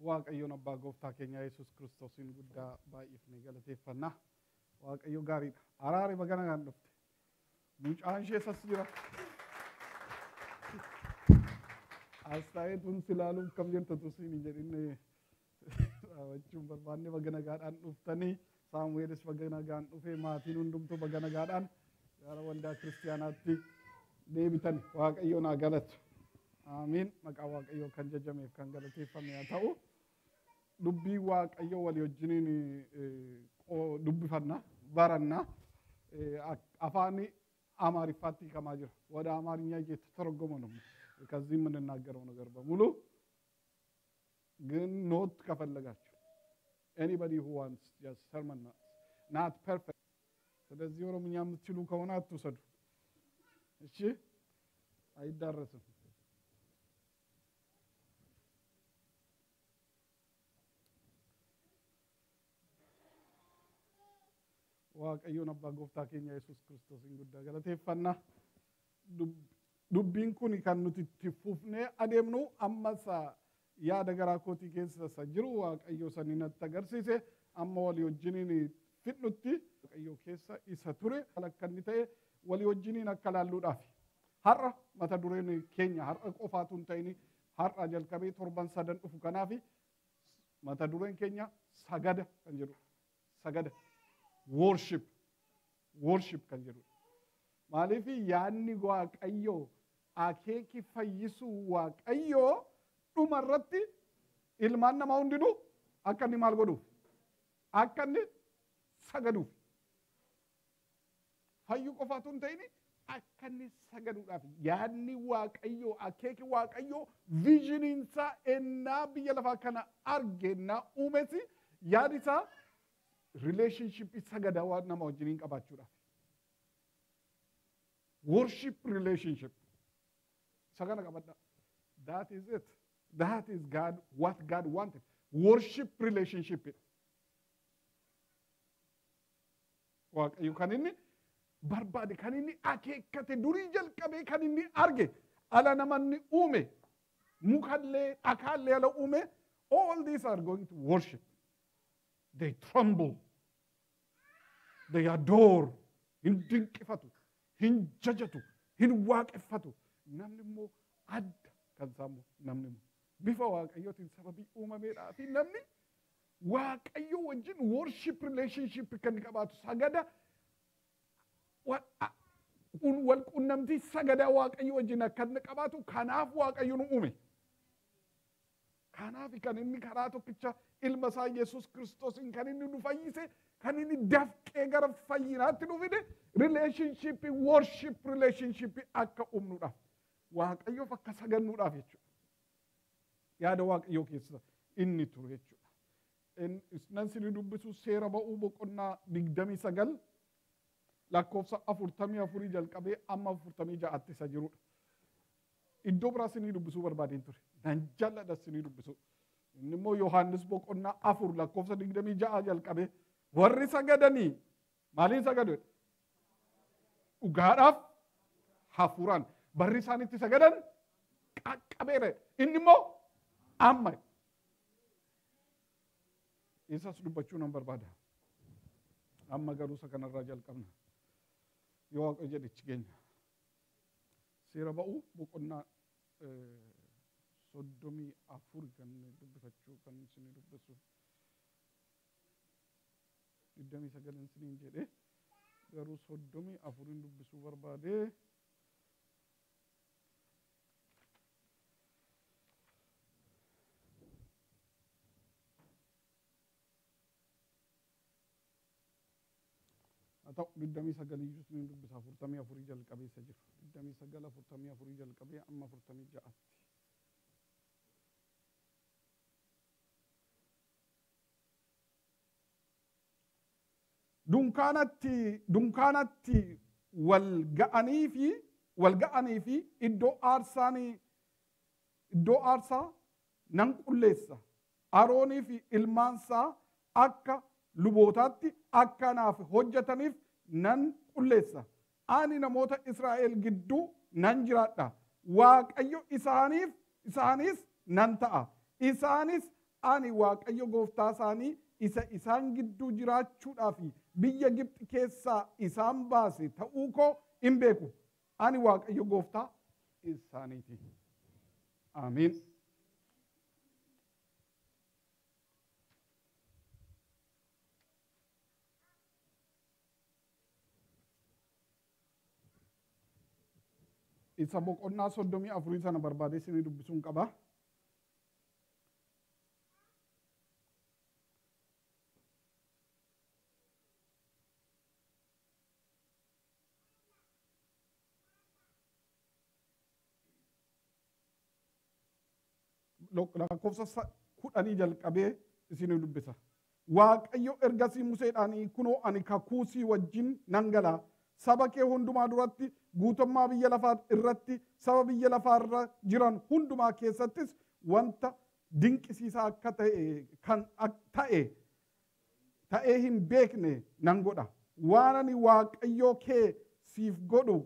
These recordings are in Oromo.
waaqayyoon abbaa gooftaa keenya Yesuus Kiristoosiin guddaa baay'ifnee galateeffannaa. Waaqayyo gaariidha. Araare bagana kan dhufte. Mucaan ishee sas jira. Astaa'ee tun silaaluuf kam jirtu tusiin hin jedhinne dhaabachuun barbaanne bagana gaadhaan dhuftanii Saamu'eelis bagana gaan dhufee maatiin hundumtuu bagana gaadhaan gara waldaa kiristiyaanaatti deebitan waaqayyoon haa galatu. Amiin. Maqaa waaqayyoo kan jajameef kan galateeffame haa ta'u. Dubbii waaqayyoo walii wajjiniin dubbifanna baranna afaan አማርኛቲ ከማጅራ ወደ አማርኛ እየተተረጎመ ነው ከዚህ የምንናገረው ነገር በሙሉ ግን ኖት ከፈለጋችሁ anybody who wants just sermon not perfect ስለዚህ ኦሮምኛ የምትችሉ ከሆነ አትውሰዱ እሺ አይዳረስም waaqayyoon abbaa gooftaa keenya Yesuus Kiristoosiin guddaa galateeffannaa dubbiin kun kan nuti itti fufnee adeemnu ammas yaada garaa kootii keessa jiru waaqayyo sanii natti agarsiise amma walii wajjiniin fidnutti waaqayyo keessa isa ture akka inni ta'e walii wajjiniin akka laalluudhaaf har'a mata dureen keenya har'a qofaatu hin ta'in har'a jalqabee torban sadan dhufu kanaaf mata dureen keenya sagada kan jedhu sagada worship kan jedhu maaliif yaanni waaqayyo akeeki fayyisu waaqayyo dhumarratti ilmaan namaa hundinuu akka inni maal godhuuf akka inni sagaduuf fayyu qofaatu hin ta'in akka inni sagaduudhaaf yaanni waaqayyo akeeki waaqayyo viizhiniinsaa ennaa biyya lafaa kana argennaa uumesi yaadisaa relationship sagada waan nama wajjiniin qabaachuudhaaf worship relationship sagana qabadha that is it that is God what God wanted worship relationship waaqayyo kan inni barbaade kan inni akeekkate durii jalqabee kan inni arge ala namanni uume mukallee dhakaallee ala uume all these are going to worship they tremble they adore hin dinqifatu hin jajatu hin waaqeffatu namni immoo adda kan saamu namni immoo bifa waaqayyootiin sababii uumameedhaa fi namni waaqayyo wajjin worship relationship kan qabaatu sagada wal qunnamtii sagada waaqayyo wajjin kan qabaatu kanaaf waaqayyo nu uume kanaaf kan inni karaa tokkicha ilma isaa Yesuus Kiristoosiin kan inni nu fayyise kan inni dafqee gara fayyinaatti nu fide relationship worship relationship akka uumnuudhaaf waaqayyoof akka sagannuudhaaf jechuudha yaada waaqayyoo keessa inni ture jechuudha nan sinii dubbisu seera ba'uu boqonnaa 29 lakkoofsa 44 jalqabee amma 46 isa jirudha iddoo biraa sinii dubbisuu barbaadeen ture nan jalladha sinii dubbisu inni immoo Yohaannis boqonnaa 4 lakkoofsa 26 jalqabee warri sagadanii maaliin sagadu dhugaadhaaf hafuuraan barri isaanitti sagadan qaqqabeera inni immoo amma isas dubbachuu nan barbaada amma garuu isa kanarraa jalqabna yoo waaqayyo jedhichi keenya seera ba'uu boqonnaa 34 kan dubbifachuu kan isin dubbisu 29 isiniin jedhe garuu 34 dubbisuu barbaade atau 29 iyyuu isiniin dubbisa 44 jalqabee isa jiru 29 44 jalqabee amma 46 dunkaanatti wal ga'anii fi iddoo aarsaa nan qulleessa Aroonii fi ilmaansaa akka lubootaatti akka naaf hojjetaniif nan qulleessa ani namoota Israa'el gidduu nan jiraadha waaqayyo isaanis nan ta'a isaanis ani waaqayyo gooftaa isaanii isa isaan gidduu jiraachuudhaaf biyya Gibxi keessaa isaan baase ta'uu koo hin beeku. Ani waaqayyo gooftaa isaaniiti. Amiin. Isa boqonnaa 34 sana barbaadee isinii dubbisuun qaba. Lakkoofsa 10 jalqabee isinii dubbisa. Waaqayyo ergasii Museedhaan kunoo ani kakuu sii wajjin nan galaa. Saba kee hundumaa duratti guutummaa biyya lafaa irratti saba biyya lafaa irra jiran hundumaa keessattis wanta dinqisiisaa akka ta'ee hin beekne nan godha. Waan ani waaqayyoo kee siif godhu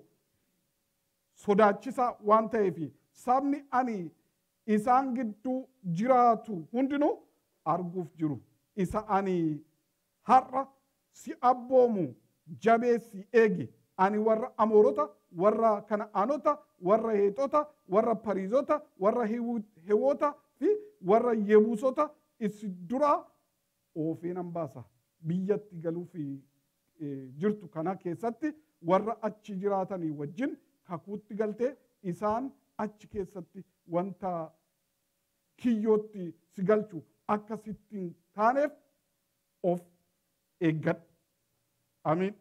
sodaachisaa waan ta'eef sabni ani isaan gidduu jiraatu hundinuu arguuf jiru. Isa ani har'a si abboomu jabeessi eegi. Ani warra Amoorota, warra Kana'aanota, warra Heexota, warra Pariizota, warra Hewoota fi warra Yebuusota isin duraa oofee nan baasa. Biyyatti galuuf jirtu kana keessatti warra achi jiraatanii wajjin kakuutti galtee isaan achi keessatti wanta kiyyootti si galchu akka sitti hin taaneef of eeggadhu. Amiin.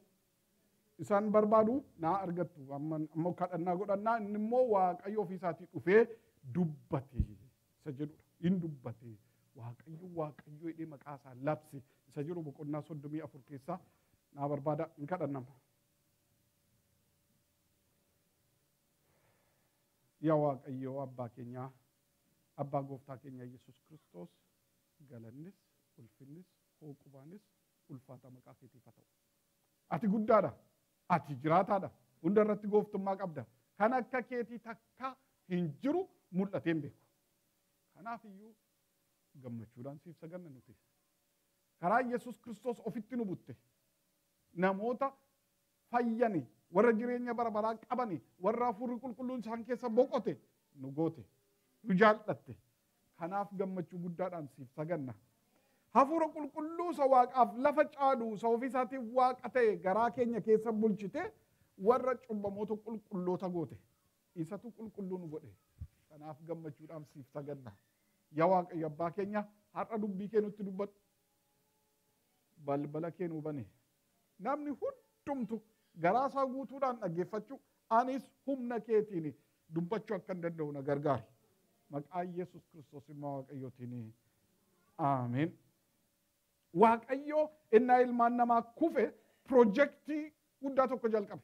Isaan barbaadu naa argattu. Ammoo kadhannaa godhannaa inni immoo waaqayyo ofiisaatii dhufee dubbate isa jedhudha. Hin dubbate waaqayyo jedhee maqaa isaa labse isa jedhu boqonnaa 34 keessaa naa barbaada hin kadhannama. Yaa waaqayyo abbaa keenyaa abbaa gooftaa keenya Yesuus Kiristoos galannis ulfinnis hooqubaanis ulfaata maqaa keetiif haa ta'u. Ati guddaadha. Ati jiraataadha. Hunda irratti gooftummaa qabda. Kan akka keetii takka hin jiru mul'atee hin beeku. Kanaaf iyyuu gammachuudhaan siif saganna nuti. Karaa Yesuus Kiristoos ofitti nu butte. Namoota fayyani, warra jireenya bara baraa qabani, warra hafuurri qulqulluun isaan keessa boqote nu goote, nu jaallatte. Kanaaf gammachuu guddaadhaan siif saganna. Hafuura qulqulluu isa waaqaaf lafa caalu isa ofiisaatiin waaqa ta'e garaa keenya keessa bulchite warra cubbamoota qulqulloota goote. Isatu qulqulluu nu godhe. Kanaaf gammachuudhaan siif saganna. Yaa Waaqayyo abbaa keenya har'a dubbii kee nutti dubbadhu. Balbala kee nu bane. Namni hundumtu garaa isaa guutuudhaan dhaggeeffachuu anis humna keetiin dubbachuu akka hin danda'u na gargaari. Maqaa Yesuus Kiristoos immoo Waaqayyootiin. Ameen. Waaqayyo innaa ilmaan namaa kufe piroojeektii guddaa tokko jalqabe.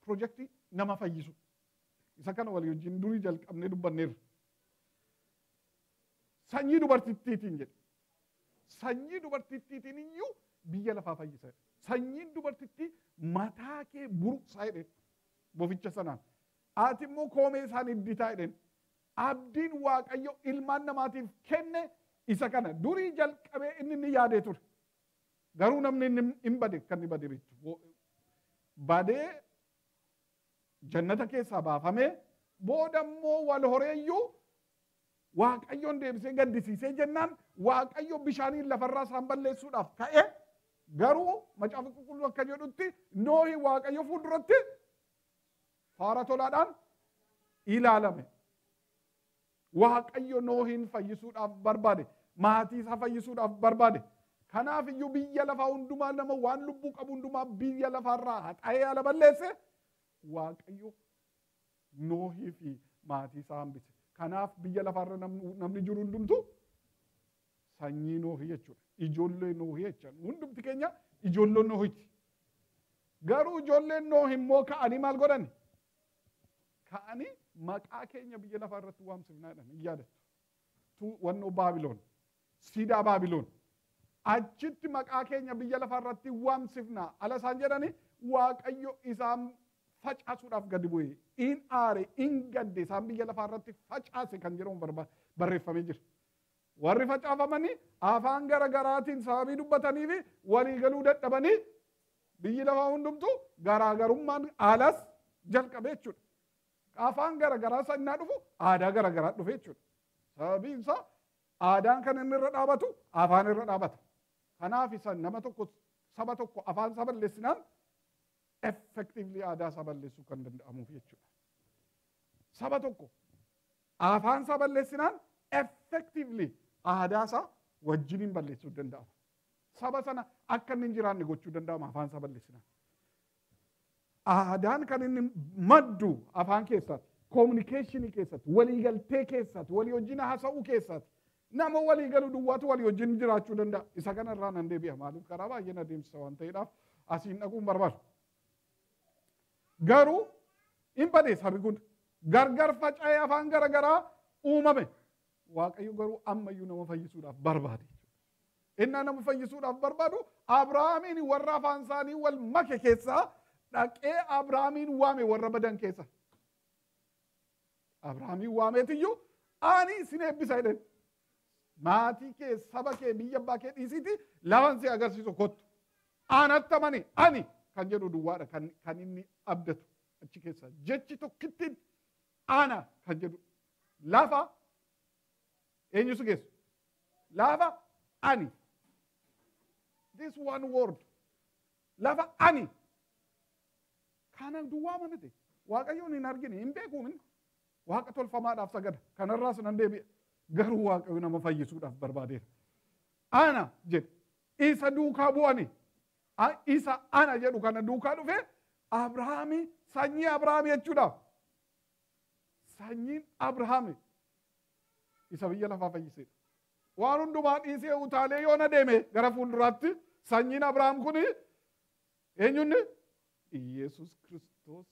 Piroojeektii nama fayyisu. Isa kana walii wajjin durii jalqabnee dubbanneerra. Sanyii dubartittiitiin jedhe. Sanyii dubartittiitiin iyyuu biyya lafaa fayyisa. Sanyiin dubartittii mataa kee buruqsaa jedhe boficha sanaan. Ati immoo koomee isaan idditaa jedheen. Abdiin Waaqayyo ilmaan namaatiif kenne isa kana durii jalqabee inni yaadee ture. Garuu namni hin bade kan inni bade bitu. Badee jannata keessaa baafamee booda immoo wal horeeyyuu Waaqayyoon deebisee gaddisiisee jennaan Waaqayyo bishaaniin lafarraa isaan balleessuudhaaf ka'e. Garuu macaafa qulqulluu akka jedhutti Noohi Waaqayyo fuulduratti faara tolaadhaan ilaalame. Waaqayyo Noohin fayyisuudhaaf barbaade. Maatii isaa fayyisuudhaaf barbaade. Kanaaf iyyuu biyya lafaa hundumaa nama waan lubbuu qabu hundumaa biyya lafaarraa haxaa'ee ala balleesse Waaqayyo Noohii fi maatii isaa hambise. Kanaaf biyya lafaarra namni jiru hundumtu sanyii Noohii jechuudha. Ijoollee Noohii jechuudha. Hundumti keenya ijoollee Noohiiti. Garuu ijoolleen Noohii immoo ka'anii maal godhan? Ka'anii maqaa keenya biyya lafaa irratti waamsifnaa jedhan hin yaadattu. Wannoo Baabiloon, siidaa Baabiloon. Achitti maqaa keenya biyya lafaa irratti waamsifnaa. Ala isaan jedhanii Waaqayyo isaan facaasuudhaaf gadi bu'e. In aare, in gadde isaan biyya lafaa irratti facaase kan jedhamu barreeffamee jira. warri facaafamanii afaan garaagaraatiin sababii dubbatanii fi walii galuu dadhabanii biyyi lafaa hundumtu garaagarummaan aalaas jalqabe jechuudha. Afaan garaagaraa sannaa dhufu aadaa garaagaraa dhufe jechuudha. Sababiin isaa aadaan kan inni irra dhaabatu afaan irra dhaabata. Kanaaf isan nama tokko saba tokko afaan isaa balleessinaan effectively aadaa isaa balleessuu kan danda'amuuf jechuudha. Saba tokko afaan isaa balleessinaan effectively aadaa isaa wajjiniin balleessuu danda'ama. Saba sana akka inni hin jiraanne gochuu danda'ama afaan isaa balleessinaan. Aadaan kan inni maddu afaan keessatti, communicationii keessatti, waliigaltee keessatti, walii wajjin haasa'uu keessatti. Nama walii galu duwwaatu walii wajjin jiraachuu danda'a. Isa kanarraa nan deebi'a. Maaliif karaa baay'een adeemsisa waan ta'eedhaaf asiin dhaquun barbaadu. Garuu hin badee sabi kun gargar faca'ee afaan garaagaraa uumame. Waaqayyo garuu ammayyuu nama fayyisuudhaaf barbaade. Inni nama fayyisuudhaaf barbaadu Abrahaamiin warra afaan isaanii wal make keessaa dhaqee Abrahaamiin waame warra badan keessa. Abrahaamiin waameetiyyuu ani isin eebbisa jedheen. Maatii kee, saba kee, biyya abbaa kee dhiisiiti lafan si agarsiisu kottu. Anatti amani ani kan jedhu duwwaadha kan inni abdatu achi keessa. Jechi tokkittiin ana kan jedhu lafa eenyusu geessu? Lafa ani. This one word. Lafa ani. Kana duwwaa manate. Waaqayyoon hin argine hin beeku min. Waaqa tolfamaadhaaf sagada. Kanarraas nan deebi'e. Garuu waaqayyo nama fayyisuudhaaf barbaadeera. Ana jedhe. Isa duukaa bu'ani. Isa ana jedhu kana duukaa dhufe Abrahaamii sanyii Abrahaamii jechuudha. Sanyiin Abrahaamii isa biyya lafaa fayyiseedha. Waan hundumaa dhiisee utaalee yoo na deeme gara fuulduraatti sanyiin Abrahaam kuni eenyunni? Iyesus Kiristoos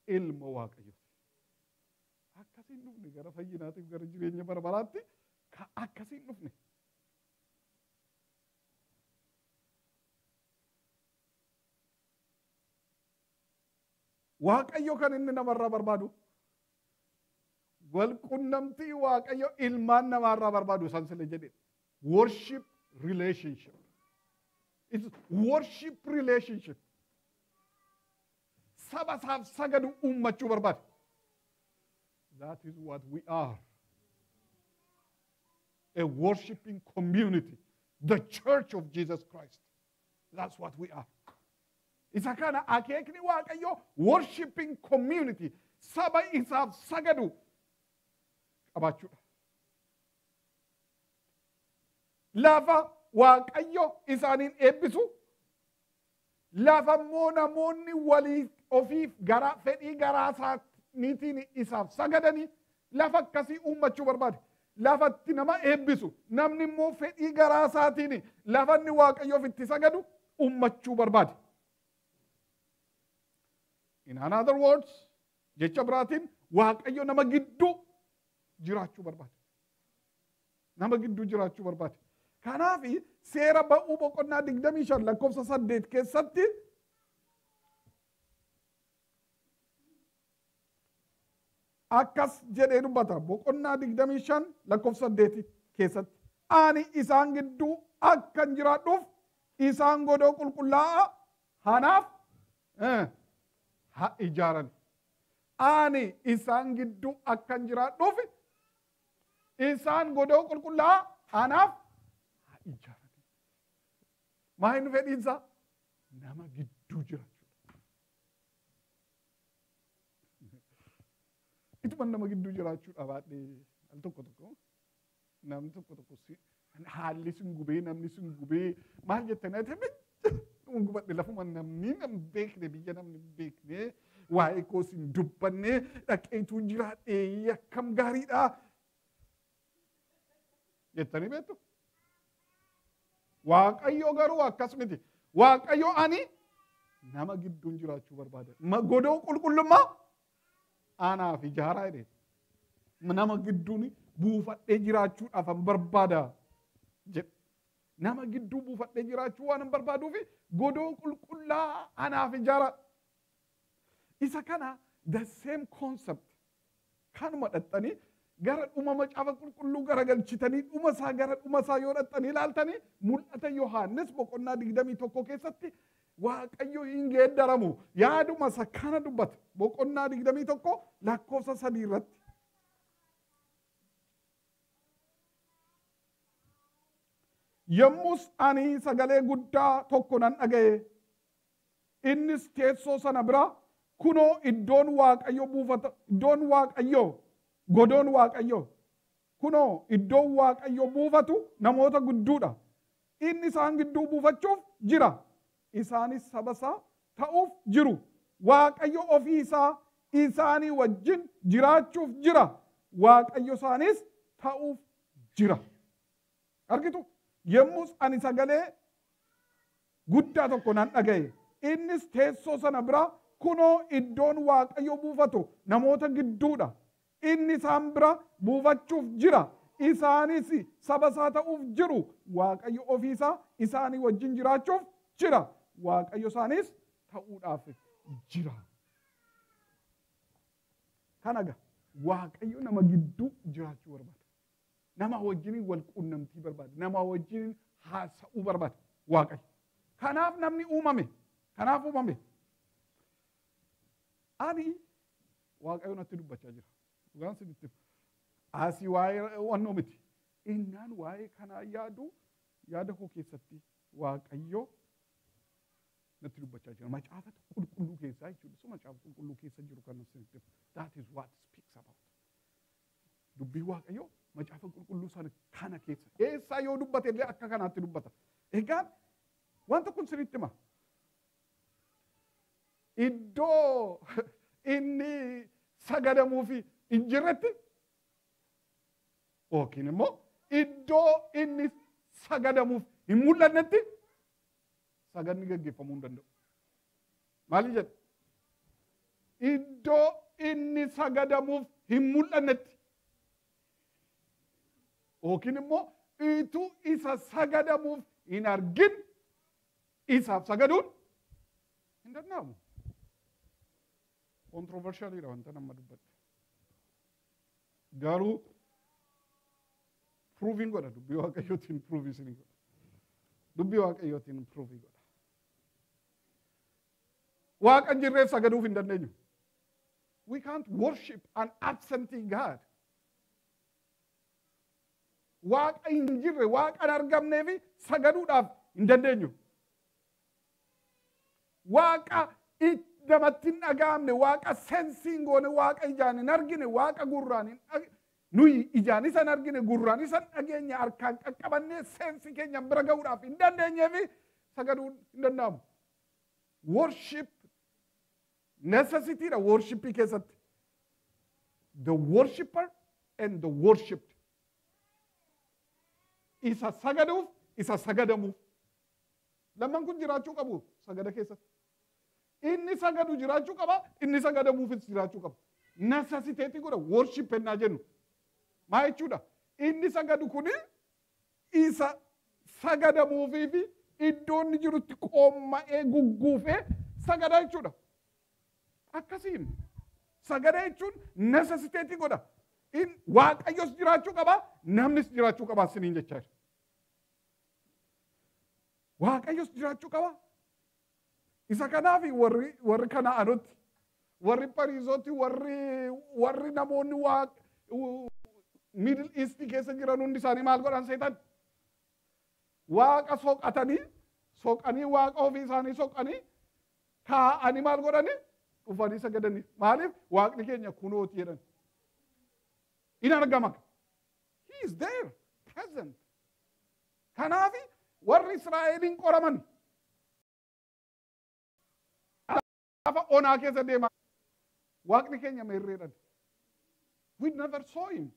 ilma Waaqayyooti. Akkasiin dhufne gara fayyinaatiif gara jireenya bara baraatti akkasiin dhufne. Waaqayyo kan inni namarraa barbaadu walqunnamtii Waaqayyo ilmaan namaarraa barbaadu san sile jedhe worship relationship. It's worship relationship. Saba isaaf sagadu uummachuu barbaada. That is what we are. A worshiping community. The church of Jesus Christ. That's what we are. Isa kana akeekni Waaqayyo worshiping community. Saba isaaf sagadu qabaachuudha. Lafa Waaqayyo isaaniin eebbisu. Lafa immoo namoonni walii ofiif gara fedhii garaa isaaniitiin isaaf sagadanii lafa akkasii uummachuu barbaade. Lafatti nama eebbisu. Namni immoo fedhii garaa isaatiin lafanni Waaqayyoof itti sagadu uummachuu barbaade. In other words, jecha biraatiin Waaqayyo nama gidduu jiraachuu barbaade. Nama gidduu jiraachuu barbaade. Kanaaf seera ba'uu boqonnaa 25 lakkoofsa 8 keessatti akkas jedhee dubbata. Boqonnaa 25 lakkoofsa 8 keessatti ani isaan gidduu akkan jiraadhuuf isaan godoo qulqullaa'aa hanaaf haa ijaaran. Ani isaan gidduu akkan jiraadhuuf isaan godoo qulqullaa'aa hanaaf haa ijaaran. Maa inni fedhiinsa? Nama gidduu jiraachuudha. Ituma nama gidduu jiraachuudha baadhee al tokko tokko namni tokko tokko haalli sin gubee namni sin gubee maal jettanii ati gubadhe lafuma namni nam beekne biyya namni beekne waa'ee koo sin dubbanne dhaqeetu jiraadhee akkam gaariidha jettanii beektu. Waaqayyo garuu akkas miti. Waaqayyo ani nama gidduun jiraachuu barbaada. Godoo qulqullummaa anaaf ijaaraa jedhe. Nama gidduun buufadhee jiraachuudhaaf an barbaada jedhe. Nama gidduu buufadhee jiraachuu waan an barbaaduuf godoo qulqullaa anaaf ijaaraa. Isa kana the same concept kanuma dhaxxanii gara dhuma macaafa qulqulluu garagalchitanii dhuma isaa gara dhuma isaa yoo dhaxxanii ilaaltanii mul'ata Yohaannis boqonnaa 21 keessatti Waaqayyo hin geeddaramu yaaduma isa kana dubbata boqonnaa 21 lakkoofsa 3 irratti. Yommus ani sagalee guddaa tokko nan dhaga'e. Innis teessoo sana bira kunoo iddoon Waaqayyo buufata iddoon Waaqayyo godoon Waaqayyo kunoo iddoon Waaqayyo buufatu namoota gidduudha. Inni isaan gidduu buufachuuf jira. Isaanis saba isaa ta'uuf jiru. Waaqayyo ofii isaa isaanii wajjin jiraachuuf jira. Waaqayyo isaanis ta'uuf jira. Argitu? Yommus ani sagalee guddaa tokko nan dhaga'e. Innis teessoo sana bira kunoo iddoon Waaqayyo buufatu namoota gidduudha. Inni isaan bira buufachuuf jira. Isaanis saba isaa ta'uuf jiru. Waaqayyo ofii isaa isaanii wajjin jiraachuuf jira. Waaqayyo isaanis ta'uudhaaf jira. Kanaga Waaqayyo nama gidduu jiraachuu barbaada. Nama wajjin wal quunnamtii barbaada. Nama wajjin haasa'uu barbaada. Waaqayyo. Kanaaf namni uumame. Kanaaf uumame. Ani Waaqayyo natti dubbachaa jira. Dhugaan sinitti asii waa'ee wannoo miti. Innaan waa'ee kanaa yaada koo keessatti Waaqayyo natti dubbachaa jira. Macaafa qulqulluu keessaa jechuudha. So macaafa qulqulluu keessa jiru kan sinitti. That is what speaks about. Dubbii Waaqayyo macaafa qulqulluu sana kana keessa. Eessaa yoo dubbate illee akka kanaatti dubbata. Egaan wanta kun sinitti hima. Iddoo inni sagadamuufi hin jirretti yookiin immoo iddoo inni sagadamuuf hin mul'annetti saganni gaggeeffamuu hin danda'u. Maali jedha? Iddoo inni sagadamuuf hin mul'annetti yookiin immoo ituu isa sagadamuuf hin argin isaaf sagaduun hin danda'amu. Controversialidha wanta nama dubbate. Garuu proving godha dubbii Waaqayyootiin provii isinii godha. Dubbii Waaqayyootiin provii godha. Waaqa hin jirreef sagaduuf hin dandeenyu. We can't worship an absentee God. Waaqa hin jirre, waaqa hin argamneef sagaduudhaaf hin dandeenyu. Waaqa namatti hin dhaga'amne, waaqa sensiin goone, waaqa ijaan hin argine, waaqa gurraan hin nuyi ijaan isa hin argine, gurraan isa hin dhageenye, harkaan qaqqabannee sensi keenya bira ga'uudhaaf hin dandeenyeef sagaduun hin danda'amu. Worship necessity dha worshipii keessatti. The worshipper and the worshipped. Isa sagaduuf, isa sagadamuuf. Lamman kun jiraachuu qabu sagada keessatti. Inni sagadu jiraachuu qaba, inni sagadamuufis jiraachuu qaba. Necessiteetii godha worship ennaa jennu. Maa jechuudha? Inni sagadu kuni isa sagadamuufii fi iddoo inni jirutti qoomma'ee gugguufee sagada jechuudha. Akkasiin sagada jechuun necessiteetii godha. Waaqayyos jiraachuu qaba, namnis jiraachuu qaba siniin jechaa jira. Waaqayyos jiraachuu qaba. Isa kanaaf warri Kana'aanotti, warri Pariizootti, warri namoonni Middle East keessa jiran hundi isaanii maal godhan seetan? Waaqa soqanii waaqa ofii isaanii soqanii taa'anii maal godhani? Dhufanii sagadanii. Maaliif? Waaqni keenya kunooti jedhan. In argama. He is there, present. Kanaaf warri Israa'eliin qoraman. Lafa onaa keessa deemaa. Waaqni keenya meerreedhan. We never saw him.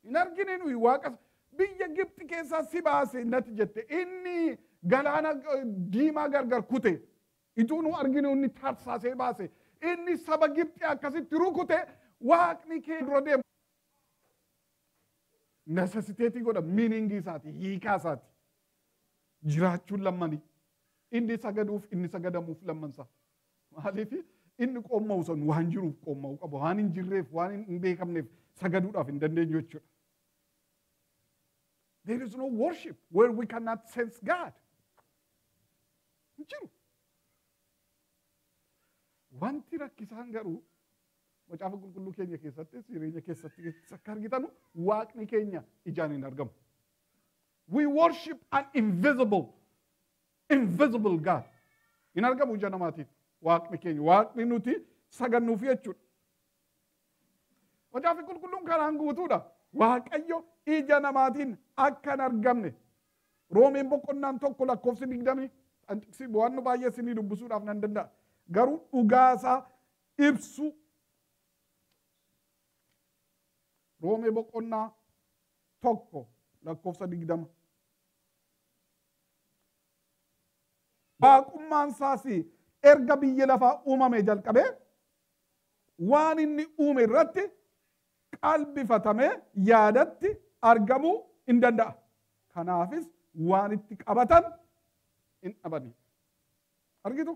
In argine nuyi waaqa biyya Gibxi keessaa si baase natti jette. Inni galaana diimaa gargar kute. Ituu nu argine inni tarsaasee baase. Inni saba Gibxi akkasitti rukute waaqni kee dura deema. Necessiteetii godha meaningii isaati, hiikaa isaati. Jiraachuun lammanii. Inni sagaduuf, inni sagadamuuf lammansaa. Maaliif inni qomma'u san waan jiruuf qomma'u qaba waan hin jirreef waan hin beekamneef sagaduudhaaf hin dandeenyu jechuudha. There is no worship where we cannot sense God. Hin jiru. Wanti rakkisaan garuu macaafa qulqulluu keenya keessatti jireenya keessatti akka argitanu waaqni keenya ijaan hin argamu. We worship an invisible God. Hin argamu ija namaatiin waaqni keenya waaqni nuti sagannuuf jechuudha. Macaafi qulqulluun kanaan guutuudha. Waaqayyo ija namaatiin akka hin argamne. Roomeen boqonnaan tokko lakkoofsi 20 waan nu baay'ee isinii dubbisuudhaaf nan danda'a. Garuu dhugaasaa ibsu. Roomee boqonnaa tokko lakkoofsa 20. Waaqummaan isaas erga biyya lafaa uumame jalqabee waan inni uume irratti qalbifatamee yaadatti argamuu hin danda'a. Kanaafis waan itti qabatan hin dhabani. Argitu?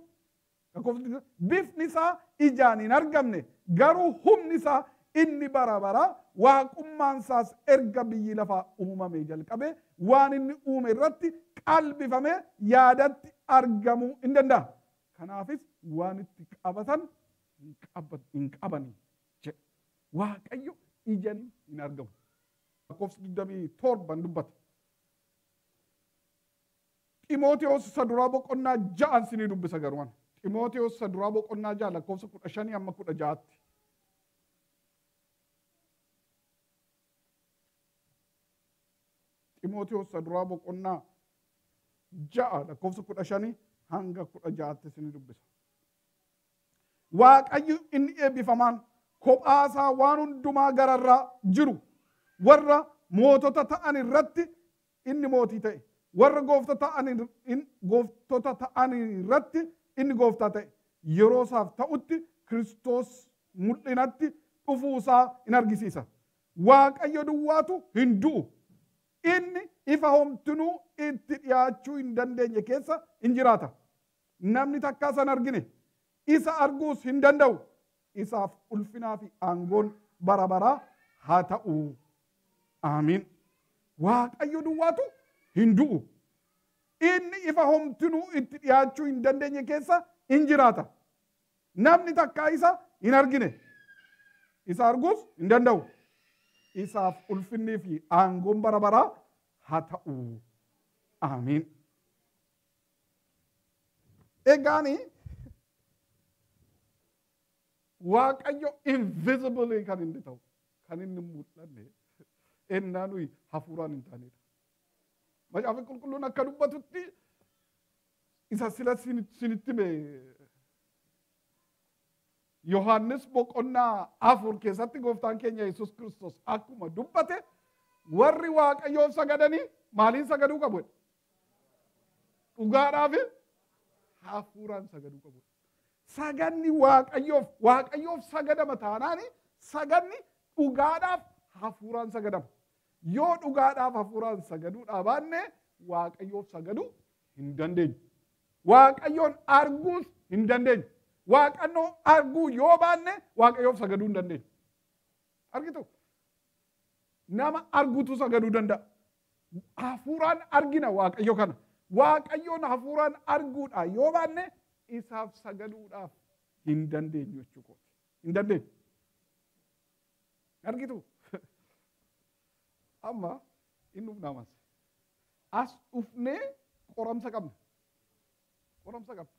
Bifni isaa ijaan hin argamne garuu humni isaa inni bara bara waaqummaan isaas erga biyyi lafaa uumame jalqabee waan inni uume irratti qalbifamee yaadatti argamuu hin danda'a. Kanaafis waan itti qabatan hin qabani jedhe. Waaqayyo ijaan hin argamu. Lakkoofsa 27 dubbata. Ximootiyoos isa duraa boqonnaa 6 isinii dubbisa garumaan. Ximootiyoos isa duraa boqonnaa 6 lakkoofsa 15 amma 16. Ximootiyoos isa duraa boqonnaa 6 lakkoofsa 15 hanga 16 isinii dubbisa. Waaqayyo inni eebbifamaan kophaasaa waan hundumaa gararraa jiru warra mootota ta'an irratti inni mootii ta'e. Warra gooftota ta'an irratti inni gooftaa ta'e. Yeroo isaaf ta'utti Kiristoos mul'inatti dhufuusaa in argisiisa. Waaqayyo duwwaatu hin du'u. Inni ifa homtinuu itti dhiyaachuu hin dandeenye keessa in jiraata. Namni takkaa san argine isa arguus hin danda'u. Isaaf ulfinaa fi aangoon bara baraa haa ta'u. Aamiin. Waaqayyo duwwaatu hin du'u. Inni ifa homtinuu itti dhiyaachuu hin dandeenye keessa in jiraata. Namni takkaa isa hin argine. Isa arguus hin danda'u. Isaaf ulfinnii fi aangoon bara baraa haa ta'u. Aamiin. Egaani Waaqayyo invisibly kan inni ta'u kan inni mul'anne ennaa nuyi hafuuraan hin taanedha. Macaafa qulqulluun akka dubbatutti isa sila sinitti hime Yohaannis boqonnaa 4 keessatti gooftaan keenya Yesuus Kiristoos akkuma dubbate warri Waaqayyoof sagadanii maaliin sagaduu qabu? Dhugaadhaaf hafuuraan sagaduu qabu. Saganni Waaqayyoof sagadama taanaani saganni dhugaadhaaf hafuuraan sagadama. Yoo dhugaadhaaf hafuuraan sagaduudhaa baanne Waaqayyoof sagaduu hin dandeenyu. Waaqayyoon arguus hin dandeenyu. Waaqayyoon arguu yoo baanne Waaqayyoof sagaduu hin dandeenyu. Argitu? Nama arguutu sagaduu danda'a. Hafuuraan argina Waaqayyo kana. Waaqayyoon hafuuraan arguudhaa yoo baanne isaaf sagaduudhaaf hin dandeenyu jechuudha. Hin dandeenyu. Argitu? Amma inni namas as dhufnee qoramsa qabna. Qoramsa qabna.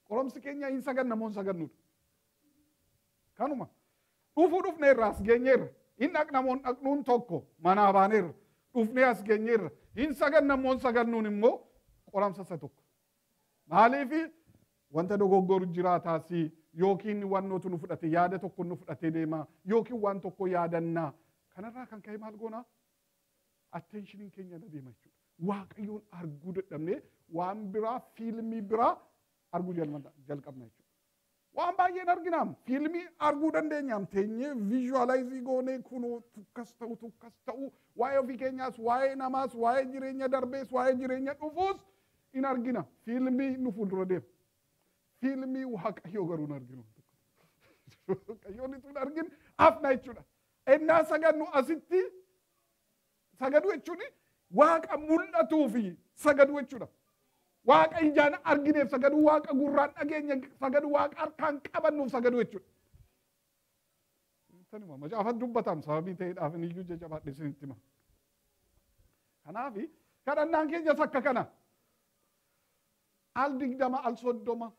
Qoramsi keenya hin saganna moo hin sagannudha. Kanuma dhufuu dhufneerra as geenyeerra. Hin dhaqna moo hin dhaqnuun tokko manaa baaneerra. Dhufnee as geenyeerra. Hin saganna moo hin sagannuun immoo qoramsa isa tokko. Maaliif wanta dogoggoru jiraataasi yookiin wannoota nu fudhate yaada tokko nu fudhatee deema yookiin waan tokko yaadannaa. Kanarraa kan ka'e maal goona? Attenshiniin keenya na deema jechuudha. Waaqayyoon arguu dadhabnee waan biraa fiilmii biraa arguu jalqabna jechuudha. Waan baay'een arginaam fiilmii arguu dandeenyaam teenyee viizhuwalaayizii goonee kunoo tukkas ta'u waa'ee ofii keenyaas waa'ee namaas waa'ee jireenya darbees waa'ee jireenya dhufuus in argina fiilmii nu fuuldura deema. fiilmii waaqayyoo garuu hin arginu. Waaqayyoon itti hin argin afna jechuudha. Ennaa sagannu asitti sagadu jechuun waaqa mul'atuu fi sagadu jechuudha. Waaqa ijaan argineef sagadu, waaqa gurraan dhageenya sagadu, waaqa harkaan qabannuuf sagadu jechuudha. Tanuma macaafa dubbatam sababii ta'eedhaaf inni iyyuu jajjabaadhe isinitti hima. Kanaaf kadhannaan keenyas akka kana. Al 20 al 30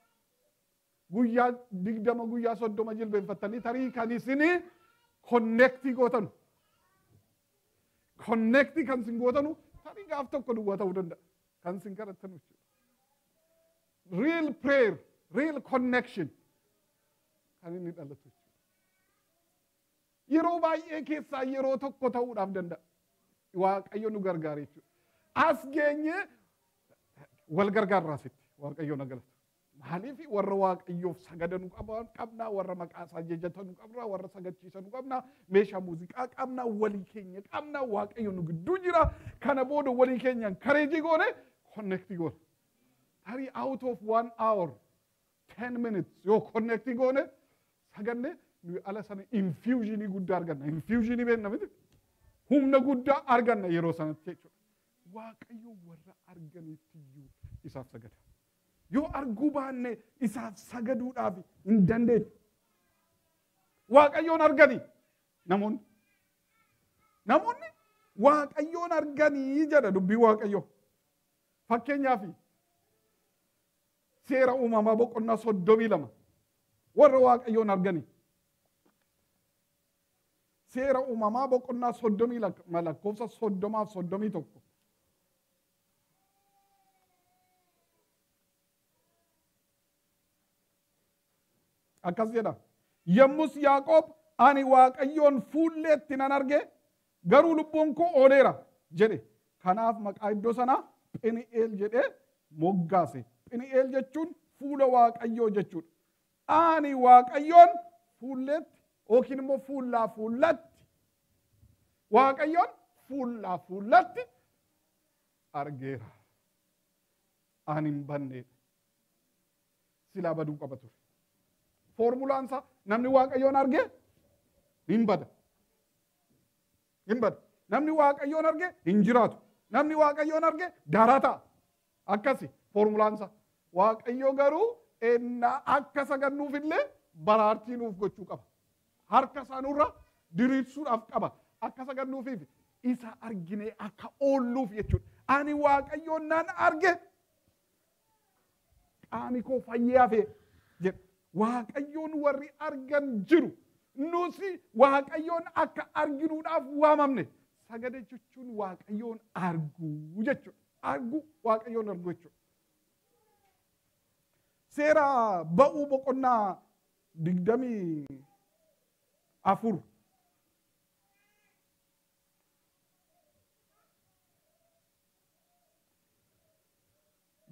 guyyaa 20 guyyaa 30 jilbeenfattanii tarii kan isin konnektii gootanu. Konnektii kan isin gootanu tarii gaaf tokko duwwaa ta'uu danda'a. Kan isin kadhattanu jechuudha. Real prayer, real connection kan inni dhalatu. Yeroo baay'ee keessaa yeroo tokko ta'uudhaaf danda'a. Waaqayyo nu gargaara jechuudha. As geenye wal gargaarraa sitti waaqayyo na galata. Maaliif warra waaqayyoof sagadanu qabna, warra maqaa isaa jajatanu qabna, warra sagachiisanu qabna, meeshaa muuziqaa qabna, walii keenya qabna, waaqayyo nu gidduu jira. Kana booda walii keenyaan kareejii goone konnektii goone. Tarii out of 1 hour 10 minutes yoo konnektii goone saganne nuyi ala sana infusionii guddaa arganna. Infusionii beekna miti. Humna guddaa arganna yeroo sanatti jechuudha. Waaqayyo warra arganiifiyyuu isaaf sagada. Yoo arguu baanne isaaf sagaduudhaaf hin dandeenye. Waaqayyoon arganii namoonni. Namoonni waaqayyoon arganii jedha dubbii waaqayyoo. Fakkeenyaaf seera uumamaa boqonnaa 32 warra waaqayyoon arganii. Seera uumamaa boqonnaa 32 lakkoofsa 30 fi 31. Akkas jedha. Yommus Yaaqoob ani waaqayyoon fuulleetti nan arge garuu lubbuun koo ooleera jedhe. Kanaaf maqaa iddoo sanaa Pheni'eel jedhee moggaase. Pheni'eel jechuun fuula waaqayyoo jechuudha. Ani waaqayyoon fuulleetti yookiin immoo fuullaa fuullatti waaqayyoon fuullaa fuullatti argeera. Ani hin banneedha. Silaa baduu qaba ture. Formulaan isaa namni waaqayyoon arge hin bada. Hin bada. Namni waaqayyoon arge hin jiraatu. Namni waaqayyoon arge daaraa ta'a. Akkasi formulaan isaa. Waaqayyo garuu ennaa akka sagannuuf illee baraartii nuuf gochuu qaba. Harka isaanirra diriirsuudhaaf qaba. Akka sagannuufiif isa argine akka oolluuf jechuudha. Ani waaqayyoon nan arge qaami koo fayyee hafee jedha. Waaqayyoon warri argan jiru. Nusi waaqayyoon akka arginuudhaaf waamamne. Sagada jechuun waaqayyoon arguu jechuudha. Arguu waaqayyoon arguu jechuudha. Seera ba'uu boqonnaa 24.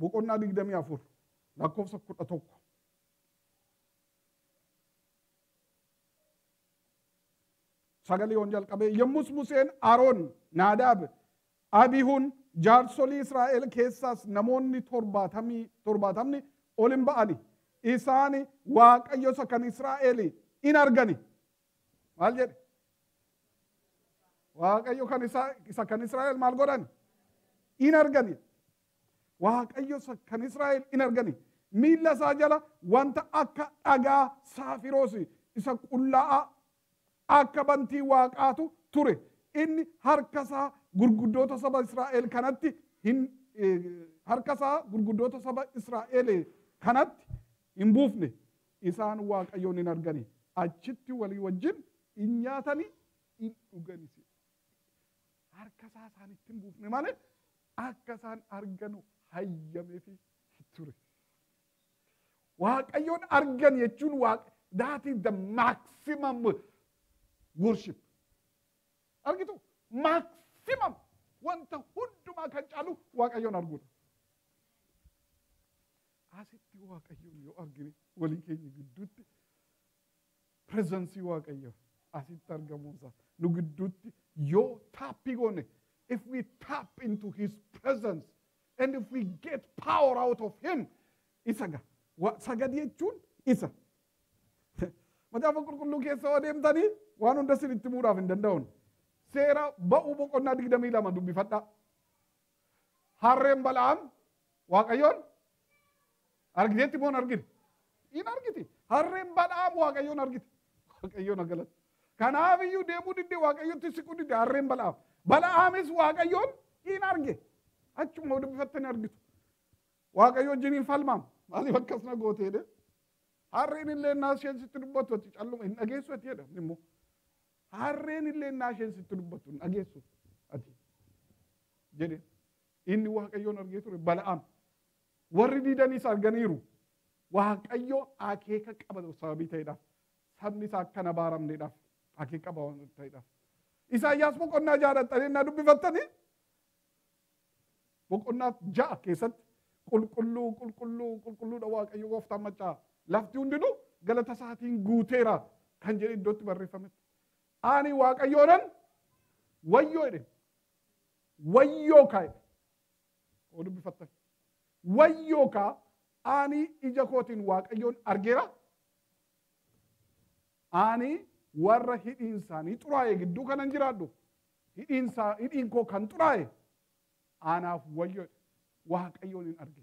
Boqonnaa 24 lakkoofsa 11. Sagalee yoon jalqabee yommus Museen Aroon Naadaab Abiihuun jaarsolii Israa'el keessaas namoonni 70 ol hin ba'ani. Isaan waaqayyo isa kan Israa'el in argani. Maal jedhe? Waaqayyo kan isa kan Israa'el maal godhan? In argani. Waaqayyo isa kan Israa'el in argani. Miilla isaa jala wanta akka dhagaa saafiroosi isa qullaa'aa akka bantii waaqaatu ture. Inni harka isaa gurguddoota saba Israa'el kanatti harka isaa gurguddoota saba Israa'el kanatti hin buufne. Isaan waaqayyoon hin argani. Achitti walii wajjin hin nyaatani hin dhuganis. Harka isaa isaanitti hin buufne malee akka isaan arganu hayyameefi ture. Waaqayyoon argan jechuun that is the maximum worship. Argitu maximum wanta hundumaa kan caalu waaqayyoon arguudha. Asitti waaqayyoon yoo argine walii keenya gidduutti presensii waaqayyoo asitti argamuusaa nu gidduutti yoo taappii goone, if we tap into his presence and if we get power out of him, isaga sagadii jechuun isa. Macaafa qulqulluu keessa yoo deemtanii waan hunda isinitti himuudhaaf hin danda'uun. Seera ba'uu boqonnaa 22 dubbifadhaa. Harreen Bala'aam Waaqayyoon argiteetti moo hin argine? Hin argiti. Harreen Bala'aam Waaqayyoon argite. Waaqayyoon galata. Kanaaf iyyuu deemuu didde Waaqayyotti siquu didde harreen Bala'aam. Bala'aamis Waaqayyoon hin arge. Achuma dubbifattanii argitu. Waaqayyo wajjiniin falmaam. Maaliif akkasuma gooteedhe? Harreen illee naa isheen sitti dubbatu ati calluma hin dhageessu ati jedha immoo. Harreen illee naa isheen sitti dubbatu hin dhageessu ati jedhe. Inni Waaqayyoon argee ture Bala'aam. Warri diidaniis arganiiru. Waaqayyo akeeka qaba sababii ta'eedhaaf. Sabni isaa akka hin abaaramneedhaaf akeeka qaba waan ta'eedhaaf. Isaayyaas boqonnaa 6 naa dubbifattanii boqonnaa 6 keessatti qulqulluudha Waaqayyo gooftaan maccaa. Lafti hundinuu galata isaatiin guuteera kan jedhe iddootti barreeffametti. Ani Waaqayyoonan wayyoo jedhe. Wayyoo kaa'e. Oo dubbifattan. Wayyoo kaa ani ija kootiin Waaqayyoon argeera. Ani warra hidhiin isaanii xuraa'e gidduu kanan jiraadhu. Hidhiin koo kan xuraa'e anaaf wayyoo jedhe. Waaqayyoon hin arge.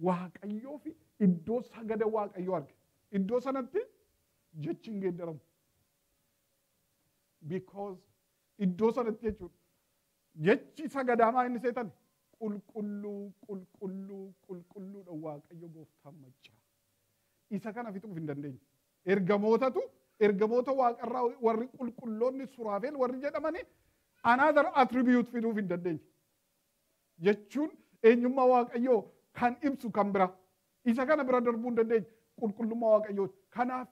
Waaqayyoo fi iddoo sagada Waaqayyoo arge. Iddoo sanatti jechi hin geeddaramu. Because iddoo sanatti jechuudha. Jechi sagadamaa inni seetan qulqulluudha Waaqayyo gooftaan maccaa. Isa kana fixuuf hin dandeenye. Ergamoota waaqarraa warri qulqulloonni Suraafeel warri jedhamanii another attribute fiduuf hin dandeenye. Jechuun eenyummaa Waaqayyoo kan ibsu kan bira. Isa kana bira darbuu hin dandeenye. Qulqullummaa Waaqayyoo. Kanaaf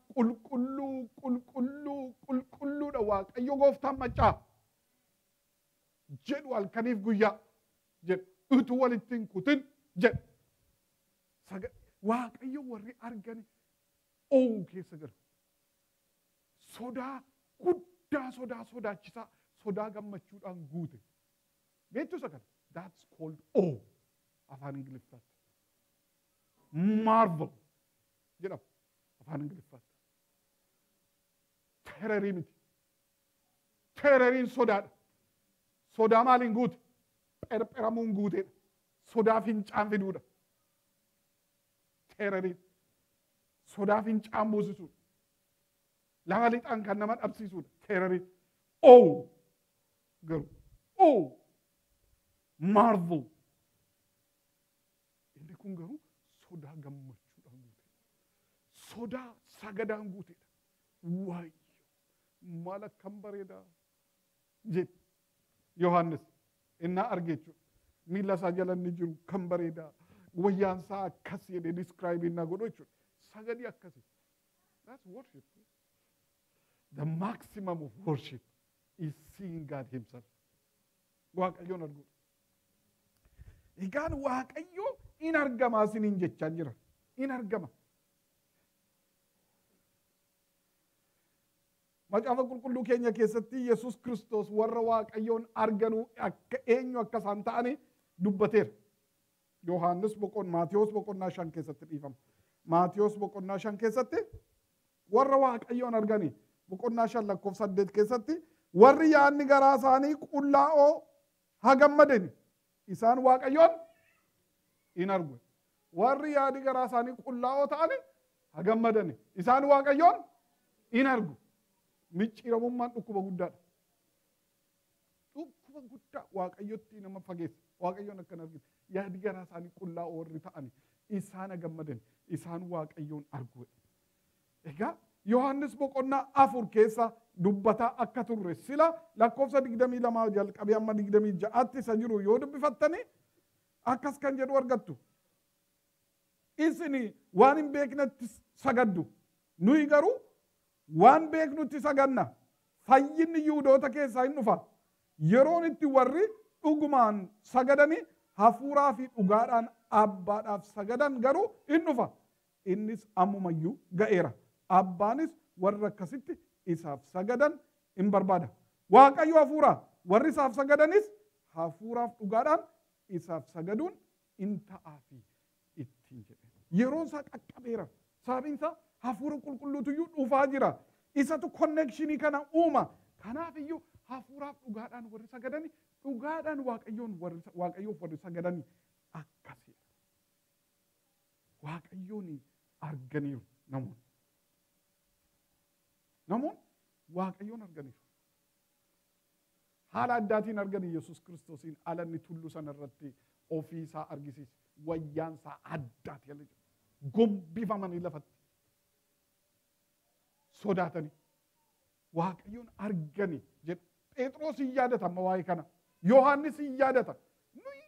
qulqulluudha Waaqayyo gooftaan maccaa. Jedhu halkaniif guyyaa jedhu. Utuu walitti hin kutin jedhu. Waaqayyo warri argani oowuu keessa jiru. Sodaa guddaa sodaachisaa sodaa gammachuudhaan guute. Beektu isa kana. That's called awe afaan Ingiliffaatti. Marvel jedhama afaan Ingiliffaatti. Tererii miti. Tereriin sodaadha. Sodaa maaliin guute? Pherpheramuun guuteedha. Sodaa fincaan fiduudha. Tereriin. Sodaa fincaan buusisuudha. Lama lixaan kan nama dhabsiisuudha. Tereriin. Owu garuu. Owu. Marvel. Inni kun garuu sodaa gammachuudhaan guuteedha. Sodaa sagadaan guuteedha. Waayyo. Maal akkam bareedaa jedhe Yohaannis innaa arge jechuudha. Miila isaa jala inni jiru kan bareedaa. Wayyaan isaa akkas jedhee describe innaa godhu jechuudha. Sagadii akkasii. That's worship. The maximum of worship is seeing God himself. Waaqayyoon arguudha. Egaan Waaqayyo in argama isiniin jechaa jira. In argama. Macaafa qulqulluu keenya keessatti Yesuus Kiristoos warra Waaqayyoon arganuu akka eenyu akka isaan ta'anii dubbateera. Yohaannis Maatiyos boqonnaa 5 keessatti dhiifama. Maatiyos boqonnaa 5 keessatti warra Waaqayyoon arganii boqonnaa 5 lakkoofsa 8 keessatti warri yaadni garaa isaanii qullaa'oo haa gammadani. Isaan Waaqayyoon in argu. Warri yaadni garaa isaanii qullaa'oo ta'ani haa gammadani. Isaan Waaqayyoon in argu. Micciiramummaan dhukkuba guddaadha. Dhukkuba guddaa Waaqayyotti nama fageessa. Waaqayyoon akkan argite. Yaadni garaa isaanii qullaa'oo warri ta'ani. Isaan gammadan. Isaan Waaqayyoon argu. Egaa Yohaannis boqonnaa 4 keessa dubbataa akka turre sila lakkoofsa 22 jalqabee amma 26tti isa jiru yoo dubbifattanii akkas kan jedhu argattu. Isini waan hin beeknetti sagaddu. Nuyi garuu waan beeknutti saganna. Fayyinni Yihuudoota keessaa hin dhufa. Yeroon itti warri dhugumaan sagadanii hafuuraa fi dhugaadhaan abbaadhaaf sagadan garuu hin dhufa. Innis ammumayyuu ga'eera. Abbaanis warra akkasitti isaaf sagadan hin barbaada. Waaqayyo hafuuraa warri isaaf sagadanis hafuuraaf dhugaadhaan isaaf sagaduun in ta'aafi ittiin jedhe. yeroon isaa qaqqabeera. Sababiin isaa hafuura qulqulluutu iyyuu dhufaa jira. Isatu konnekshinii kana uuma. Kanaaf iyyuu hafuuraaf dhugaadhaan warri sagadani, dhugaadhaan waaqayyoof warri sagadani akkasii. Waaqayyoon arganiiru namoonni. Namoonni waaqayyoon arganiiru. Haala addaatiin arganii Yesuus Kiristoosiin alanni tulluu sana irratti ofii isaa argisiise. Wayyaan isaa addaati jala jira. Gombifamanii lafatti. Sodaatanii. Waaqayyoon arganii jedhu. Phexros hin yaadata amma waa'ee kana. Yohaannis hin yaadata. Nuyi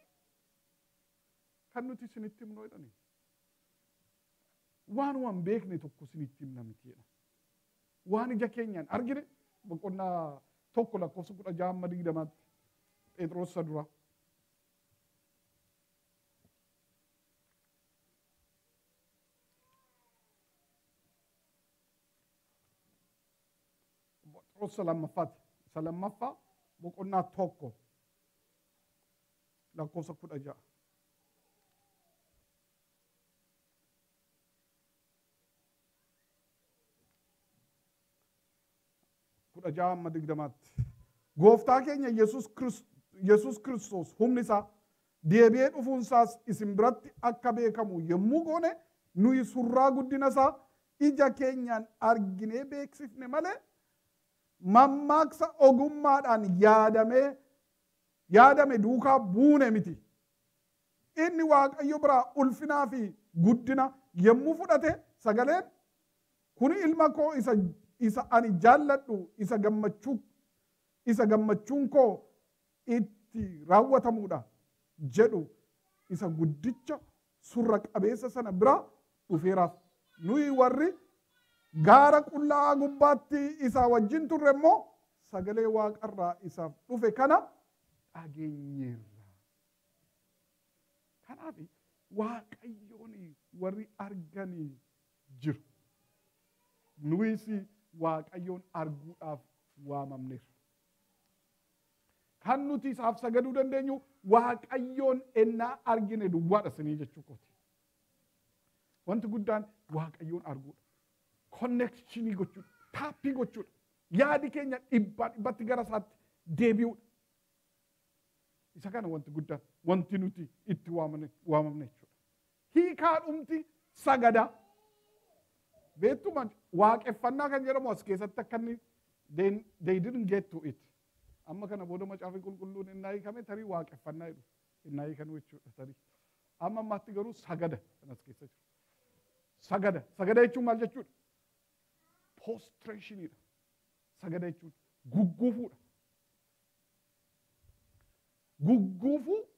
kan nuti isinitti himnu jedhani. Waan waan beekne tokko isinitti himna miti jedha. Waan ija keenyaan argine boqonnaa tokko lakkoofsa 16 Phexros isa dura. Phexros lammaffaa boqonnaa tokko lakkoofsa 16. Amma digdamaatti. Gooftaa keenya Yesuus Kiristoos humni isaa deebi'ee dhufuun isaas isin biratti akka beekamu yommuu goone nuyi surraa guddina isaa ija keenyaan arginee beeksifne malee mammaaksa ogummaadhaan yaadame duukaa buune miti. Inni Waaqayyo biraa ulfinaa fi guddina yommuu fudhate sagaleen kuni ilma koo isa ani jaalladhu isa gammachuun koo itti raawwatamuudha jedhu isa guddicha surra qabeessa sana bira dhufeeraaf. Nuyi warri gaara qullaa gubbaatti isa wajjin turre immoo sagalee waaqarraa isaaf dhufe kana dhageenyeerra. Kanaaf Waaqayyoon warri arganii jiru. Nuyis Waaqayyoon arguudhaaf waamamneerra. Kan nuti isaaf sagaduu dandeenyu Waaqayyoon ennaa argine duwwaadha sinii jechuu kooti. Wanti guddaan Waaqayyoon arguudha. Konnekshinii gochuudha. Taappii gochuudha. Yaadi keenya dhibbatti gara isaatti deebi'uudha. Isa kana wanti guddaan wanti nuti itti waamamne jechuudha. Hiikaadhumti sagadaa. Beektuma waaqeffannaa kan jedhamu as keessatti akka inni they didn't get to it. Amma kana booda macaafni qulqulluun innaa hiikame tarii waaqeffannaa jedhu innaa hiikanu jechuudha tarii. Amma ammaatti garuu sagada kan as keessa jiru. Sagada jechuun maal jechuudha? Prostrationidha. Sagada jechuun gugguufuudha. Gugguufuu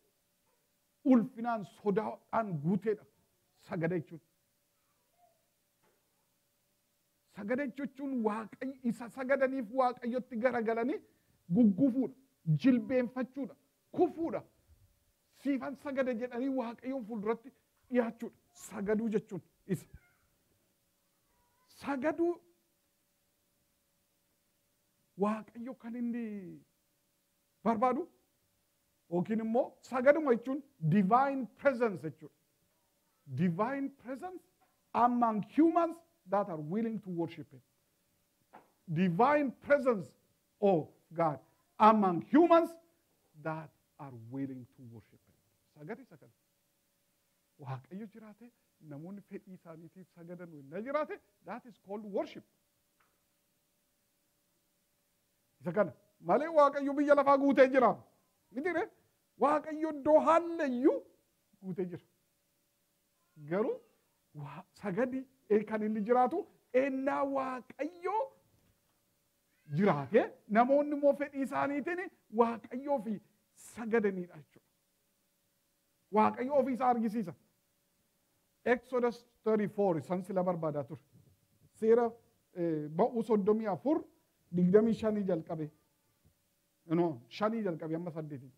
ulfinaan sodaadhaan guuteedha. Sagada jechuun. Sagada jechuun isa sagadaniif Waaqayyotti garagalanii gugguufuudha. Jilbeenfachuudha. Kufuudha. Siifan sagada jedhanii Waaqayyoon fuulduratti dhiyaachuudha. Sagaduu jechuun isa. Sagaduu Waaqayyo kan inni barbaadu yookiin immoo sagaduma jechuun divine presence jechuudha. Divine presence among humans that are willing to worship Him. Divine presence of God among humans that are willing to worship Him. Sagadi sagada. Waaqayyo jiraate namoonni fedhii isaaniitiif sagadan na jiraate that is called worship. Isa kana malee Waaqayyo biyya lafaa guutee jira. Mitiire Waaqayyo iddoo haallayyuu guutee jira. Garuu sagadi kan inni jiraatu ennaa Waaqayyo jiraate namoonni immoo fedhii isaaniitiin Waaqayyoo fi sagadanidha jechuudha. Waaqayyo ofii isaa argisiisa. Exodus 34 san sila barbaadaa ture. Seera ba'uu 34 25 jalqabe. No, 5 jalqabe amma 8.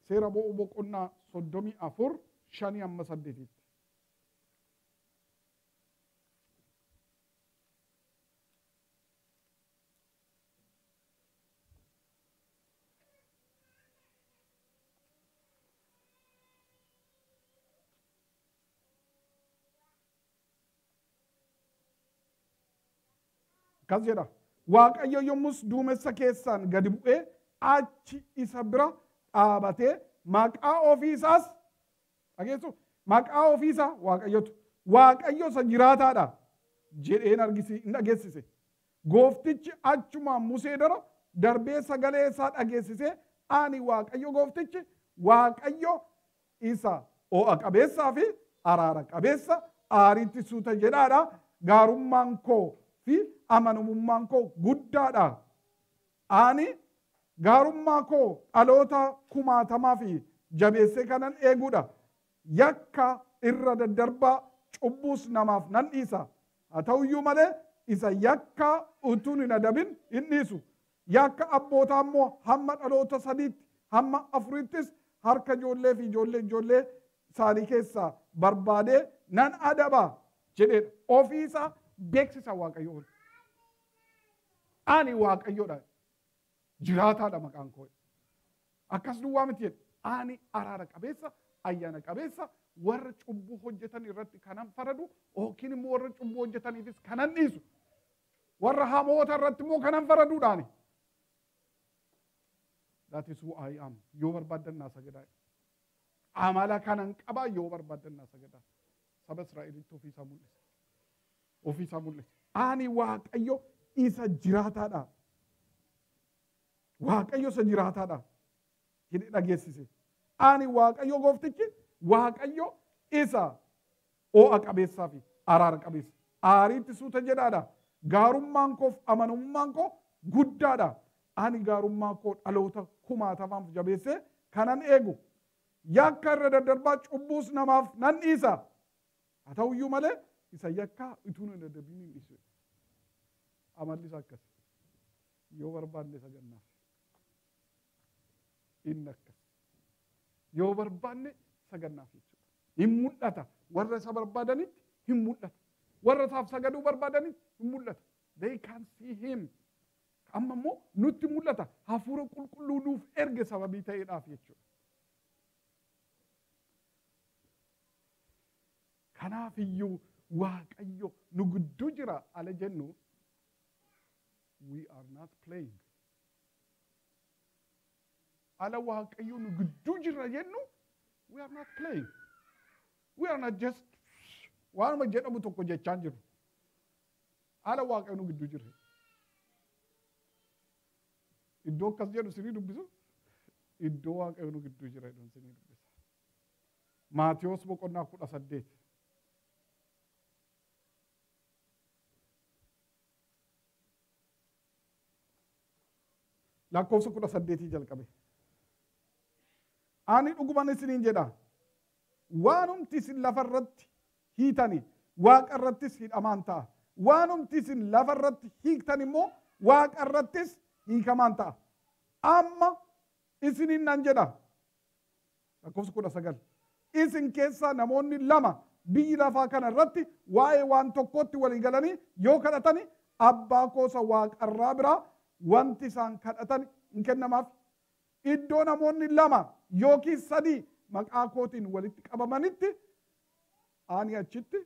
Seera ba'uu boqonnaa 34 5 amma 8. كذا waaqayyo yommus duumessa keessaan gadi bu'ee achi isa bira dhaabatee maqaa ofiisaas dhageessu maqaa ofiisaa waaqayyo isa jiraataadha jedheen dhageessise. Gooftichi achumaan Musee dura darbee sagalee isaa dhageessisee ani waaqayyo gooftichi waaqayyo isa ho'a qabeessaa fi araara qabeessa aariitti suuta jedhaadha. Gaarummaan koo fi amanamummaan koo guddaadha. Ani gaarummaa koo dhaloota kumaatamaa fi jabeessee kanan eeguudha. Yakka irra daddarbaa cubbuus namaaf nan dhiisa. Haa ta'uyyuu malee isa yakka utuun hin adabin hin dhiisu. Yakka abbootaa immoo hamma dhaloota sadiitti hamma afurittis harka ijoollee fi ijoollee isaanii keessaa barbaadee nan adaba jedheedha. Ofiisaa beeksisa waaqayyoon. Ani waaqayyoodha. Jiraataadha maqaan koo. Akkas duwwaa miti jedhe. Ani araara qabeessa, ayyaana qabeessa, warra cubbuu hojjetan irratti kanan faradu yookiin immoo warra cubbuu hojjetaniifis kanan dhiisu. Warra hamoota irratti immoo kanan faraduudhaani. That is who I am. Yoo barbaadan naa sagadaa. Amala kanan qabaa yoo barbaadan naa sagadaa. Saba Israa'elitti ofiisaa mul'ise. Ani waaqayyo isa jiraataadha. Waaqayyo isa jiraataadha. Jedhee dhageessise. Ani waaqayyo gooftichi waaqayyo isa ho'a qabeessaa fi araara qabeessa. Aariitti suuta jedhaadha. Gaarummaan koo fi amanamummaan koo guddaadha. Ani gaarummaa koo dhaloota kumaatamaaf jabeessee kanan eegu. Yakka irra daddarbaa cubbuus namaaf nan dhiisa. Haa ta'uyyuu malee isa yakka utuu hin daddarbiin hin dhiisu. Amalli isaa akkas. Yoo barbaanne isa gannaaf. Inni akkas. Yoo barbaanne isa gannaaf jechuudha. Hin mul'ata. Warra isa barbaadanitti hin mul'ata. Warra isaaf sagaduu barbaadanitti hin mul'ata. They can see him. Amma immoo nutti mul'ata. Hafuura qulqulluu nuuf erge sababii ta'eedhaaf jechuudha. Kanaaf iyyuu waaqayyo nu gidduu jira ala jennu we are not playing. Ala waaqayyo nu gidduu jira jennu we are not playing. We are not just waanuma jedhamu tokko jechaan jiru. Ala waaqayyo nu gidduu jira. Iddoo akkas jedhu sinii dubbisu iddoo waaqayyo nu gidduu jira jedhu sinii dubbisa. Maatiyos boqonnaa 18. lakkoofsa 18 jalqabe. Ani dhugumaan isiniin jedha. Waanumti isin lafarratti hiitani waaqarrattis hidhamaan ta'a. Waanumti isin lafarratti hiiktan immoo waaqarrattis hiikamaan ta'a. Amma isiniin nan jedha. Lakkoofsa 19. Isin keessaa namoonni lama biyyi lafaa kana irratti waa'ee waan tokkootti walii galanii yoo kadhatani abbaa koosa waaqarraa biraa wanti isaan kadhatan hin kennamaaf. Iddoo namoonni lama yookiin sadii maqaa kootiin walitti qabamanitti ani achitti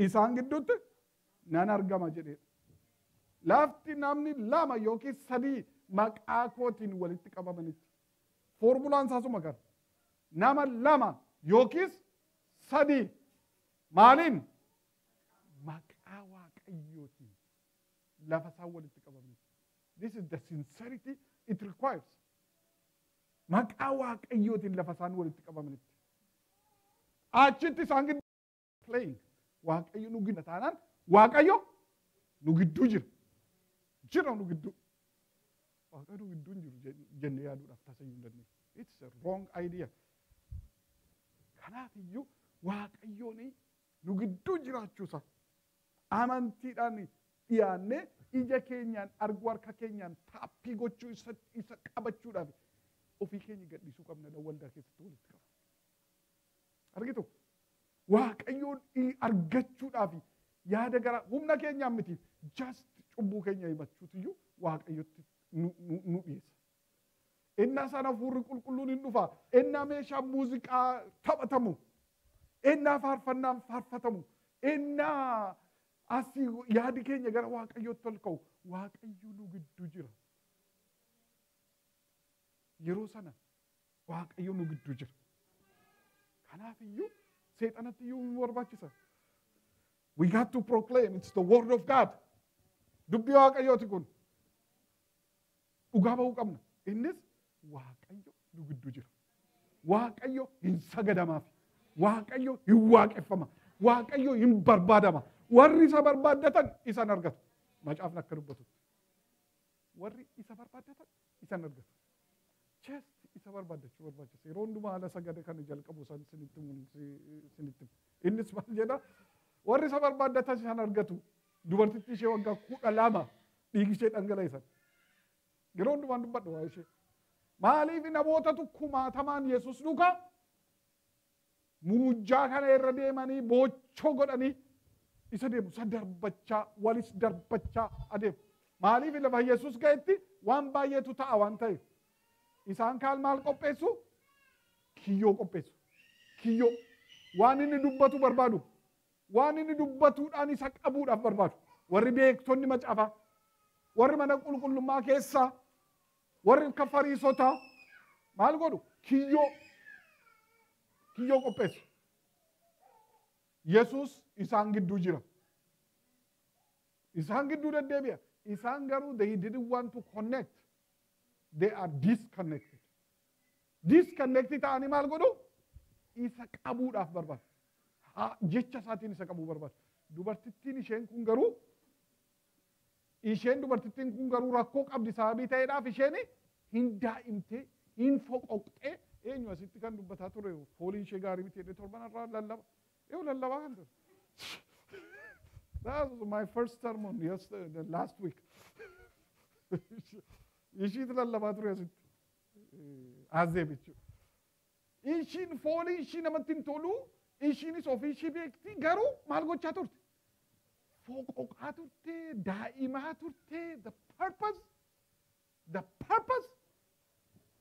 isaan gidduutti nan argama jedheedha. Lafti namni lama yookiin sadii maqaa kootiin walitti qabamanitti. Foormulaan isaa suma kana. Nama lama yookiin sadii maaliin maqaa waaqayyootiin lafa isaan walitti qabamanitti. This is the sincerity it requires. Maqaa waaqayyootiin lafa isaan walitti qabamanitti. Achitti isaan gidduu playing. Waaqayyo nu gidduu taanaan waaqayyo nu gidduu jira. Jira nu gidduu. Waaqayyo nu gidduu jiru jennee yaaduudhaaf taasisu hin dandeenye. It's a wrong idea. Kanaaf iyyuu waaqayyoon nu gidduu jiraachuusa amantiidhaan dhiyaannee ija keenyaan arguu harka keenyaan taappii gochuu isa qabachuudhaaf ofii keenya gadhiisuu qabna waldaa keessatti walitti qaba. Argitu waaqayyoon argachuudhaaf yaada gara humna keenyaan miti just cubbuu keenya himachuutu iyyuu waaqayyotti nu dhiyeessa. Innaa sana hafuurri qulqulluun hin dhufa. Innaa meeshaa muuziqaa taphatamu. Innaa faarfannaan faarfatamu. Innaa asii yaadi keenya gara waaqayyootti ol ka'u waaqayyo nu gidduu jira. Yeroo sana waaqayyo nu gidduu jira. Kanaaf iyyuu seexanatti iyyuu nu barbaachisa. We got to proclaim it's the word of God. Dubbii waaqayyooti kun. Dhugaa ba'uu qabna. Innis waaqayyo nu gidduu jira. Waaqayyo hin sagadamaaf. Waaqayyo hin waaqeffama. Waaqayyo hin barbaadama. Warri isa barbaaddatan isan argatu. Macaafni akka dubbatu. Warri isa barbaaddatan isan argatu. Just isa barbaadachuu barbaachisa. Yeroo hundumaa haala sagada kana jalqabu san sinitti. Innis maal jedha? Warri isa barbaaddatan isan argatu. Dubartittii ishee waggaa 12 dhiigi ishee dhangala'isan. Yeroo hundumaan dubbadhu waa ishee. Maaliif namootatu kumaatamaan Yesuus duukaa muujjaa kana irra deemanii boochoo godhanii isa deemu isa darbachaa walis darbachaa adeemu. Maaliif lafa Yesuus ga'etti waan baay'eetu ta'a waan ta'eef. Isaan kaan maal qopheessu? Kiyyoo qopheessu. Kiyyoo. Waan inni dubbatu barbaadu. Waan inni dubbatuudhaan isa qabuudhaaf barbaadu. Warri beektonni macaafaa. Warri mana qulqullummaa keessaa. Warri akka Fariisotaa. Maal godhu? Kiyyoo. Kiyyoo qopheessu. Yesuus isaan gidduu jira. Isaan gidduu deddeebi'a. Isaan garuu they didn't want to connect. They are disconnected. Disconnected ta'anii maal godhu? Isa qabuudhaaf barbaadu. Jecha isaatiin isa qabuu barbaadu. Dubartittiin isheen kun garuu rakkoo qabdi sababii ta'eedhaaf isheen hin daa'imtee hin foqoqxee eenyu asitti kan dubbataa ture fooliin ishee gaarii miti jedhee torban irraa lallaba. Lallabaa kan ture. That was my first sermon last week. Ishiitu lallabaa ture asitti. Azeeb jechuudha. Ishiin foolii ishii namatti hin tolu. Ishiinis ofii ishii beekti garuu maal gochaa turte? Foqoqaa turte, daa'imaa turte. The purpose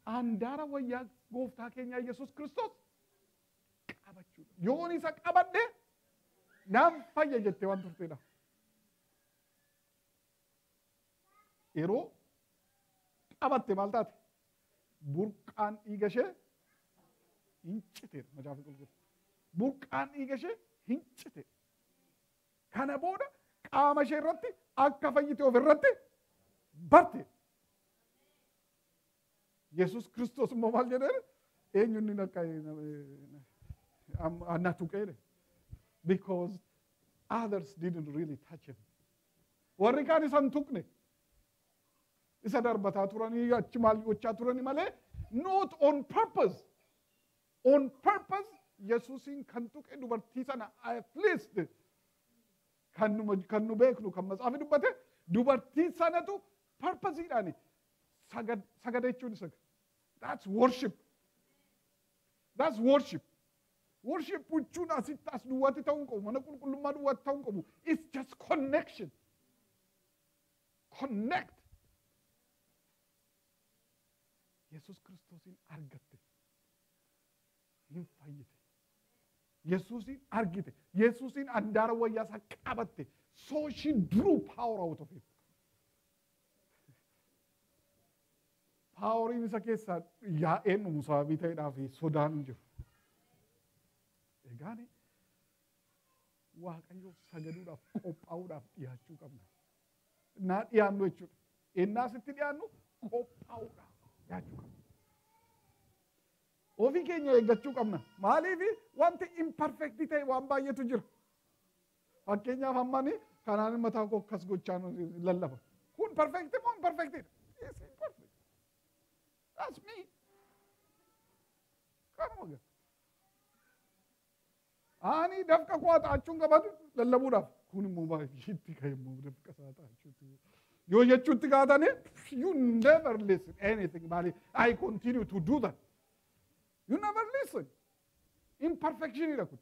handaara wayyaa gooftaa keenyaa Yesuus Kiristoos qabachuudha. Yoon isa qabadhe naaf fayya jettee waan turteedha. Yeroo qabatte maal taate? Burqaan dhiiga ishee hin citeedha macaafa qulqulluu. Burqaan dhiiga ishee hin cite. Kana booda qaama ishee irratti akka fayyite of irratti barte. Yesuus Kiristoos immoo maal jedhee eenyuun akka anna tuqeedhe. Because others didn't really touch him. Warri kaan isa hin tuqne. Isa darbataa turanii achi maal gochaa turanii malee not on purpose. On purpose Yesuusin kan tuqe dubartii sana at least kan nu beeknu kan matsaafi dubbate dubartii sanatu purposeidhaan sagada jechuun isa. That's worship. That's worship. Worship jechuun asitti as duwwaatti ta'uu hin qabu. Mana qulqullummaa duwwaatti ta'uu hin qabu. It's just connection. Connect. Yesuus Kiristoosin argatte. Hin fayyite. Yesuusin argite. Yesuusin handaara wayyaa isaa qabatte. So she drew power out of him. Poweriin isa keessaa yaa'een dhumu sababii ta'eedhaa fi sodaan jiru. Egaan Waaqayyo sagaduudhaaf qophaa'uudhaaf dhiyaachuu qabna. Innaa dhiyaannu jechuudha. Innaa sitti dhiyaannu qophaa'uudhaaf dhiyaachuu qabna. Ofii keenya eeggachuu qabna. Maaliif wanti imperfect ta'e waan baay'eetu jira. Fakkeenyaaf hammani kanaan mataa koo akkas gochaan lallaba. Kun perfect moo imperfectidha? Yes, imperfect. That's me. Kanuma gaa. Ani dafqa koo xaachuun qabatu lallabuudhaaf. Kun immoo baay'eetti ka'e immoo dafqa isaa xaachuutu. Yoo jechuutti kaatanii you never listen anything maaliif I continue to do that. You never listen. Imperfection ira kun.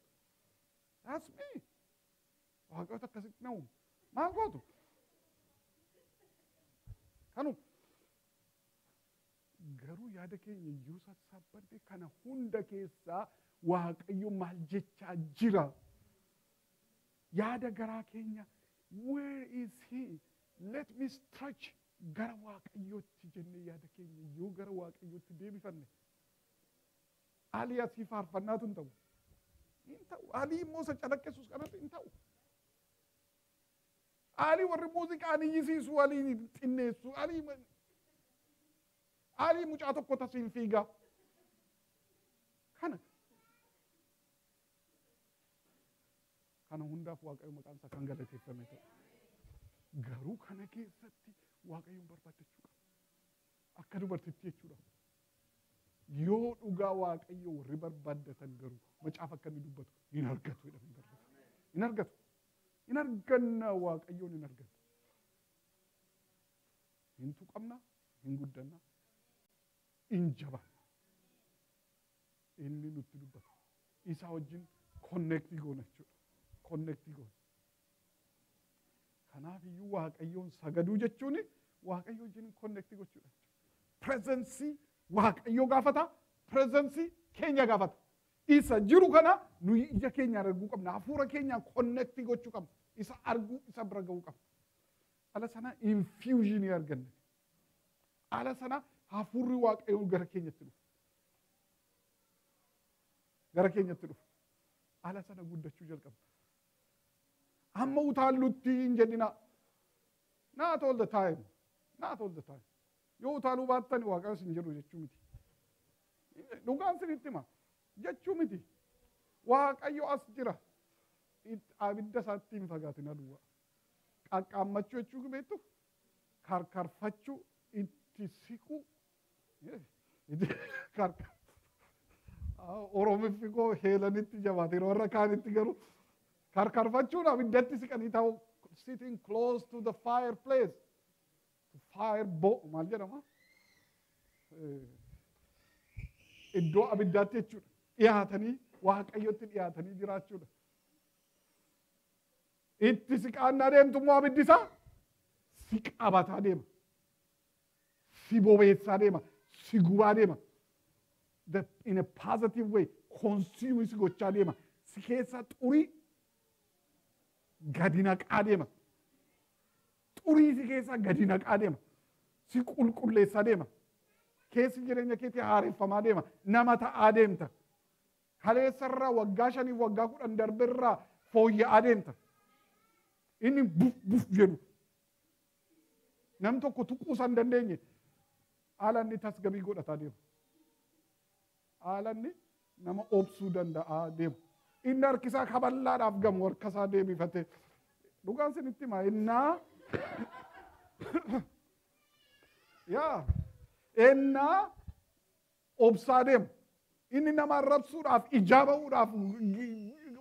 That's me. Waaqayyo akkasitti na uume. Maal gootu? Kanu garuu yaada keenya iyyuu sassaabbatte kana hunda keessaa Waaqayyo maal jechaa jira? Yaada garaa keenya Where is he? Let me stretch gara waaqayyootti jennee yaada keenya yoo gara waaqayyootti deebifanne alii asii faarfannaatu hin ta'u. Hin ta'u. Alii immoo isa calaqqisuus kanatti hin ta'u. Alii warri muuziqaan iyyisiisu, alii xinneessu, alii mucaa tokko tasiin fiigaa. Kana hundaaf waaqayyo maqaan isaa kan galateeffame ta'u. Garuu kana keessatti waaqayyoon barbaadachuu qaba. Akka dubartitti jechuudha. Yoo dhugaa waaqayyo warri barbaaddatan garuu macaafa akka inni dubbatu hin argatu jedhamee barreeffama. Hin argatu. Hin arganna waaqayyoon hin arganna. Hin tuqamna, hin guddanna, hin jabanna. Inni nutti dubbata. Isaa wajjin konneektii goona jechuudha. Konneektii goona. Kanaaf iyyuu waaqayyoon sagaduu jechuun waaqayyo wajjin konneektii gochuudha. Presensii waaqayyo gaafata, presensii keenya gaafata. Isa jiru kana nuyi ija keenyaan arguu qabna. Hafuura keenyaan konneektii gochuu qabna. Isa arguu, isa bira ga'uu qabna. Ala sana infuuzinii arganna. Ala sana hafuurri waaqayyoo gara keenyatti dhufa. Gara keenyatti dhufa. Ala sana guddachuu jalqabna. Amma utaallutti hin jedhina. Not all the time. Not all the time. Yoo utaaluu baattan waaqayyo sin jedhu jechuu miti. Dhugaan sinitti hima. Jechuu miti. Waaqayyo as jira. Abidda isaatti hin fagaatin aduwwa. Qaqqaammachuu jechuu beektu. Karkarfachuu itti siqu. Oromiffi koo heelanitti jabaate warra kaanitti garuu karkarfachuun abiddatti siqanii ta'u sitting close to the fireplace. Maal jedhama? Iddoo abiddaatti jechuudha. Dhiyaatanii waaqayyotti dhiyaatanii jiraachuudha. Itti siqaannaa deemtummoo abiddi isaa si qabataa deema. Si bobeessaa deema. Si gubaa deema. In a positive way, consume si gochaa deema. Si keessa xurii gadi naqaa deema. Xurii si keessa gadi naqaa deema. Si qulqulleessaa deema. Keessi jireenya keetii haareffamaa deema. Nama ta'aa deemta. Kaleessarraa waggaa 5 waggaa 10 darberraa fooyya'aa deemta. Inni buf jedhu. Nam tokko tuquusaa hin dandeenye. Haalanni tasgabii godhataa deema. Haalanni nama obsuu danda'aa deema. Inni harkisaa kaballaadhaaf gamu harkasaa deebifate. Dhugaan sinitti himaa innaa innaa obsaa deema. Inni nama arrabsuudhaaf ijaa ba'uudhaaf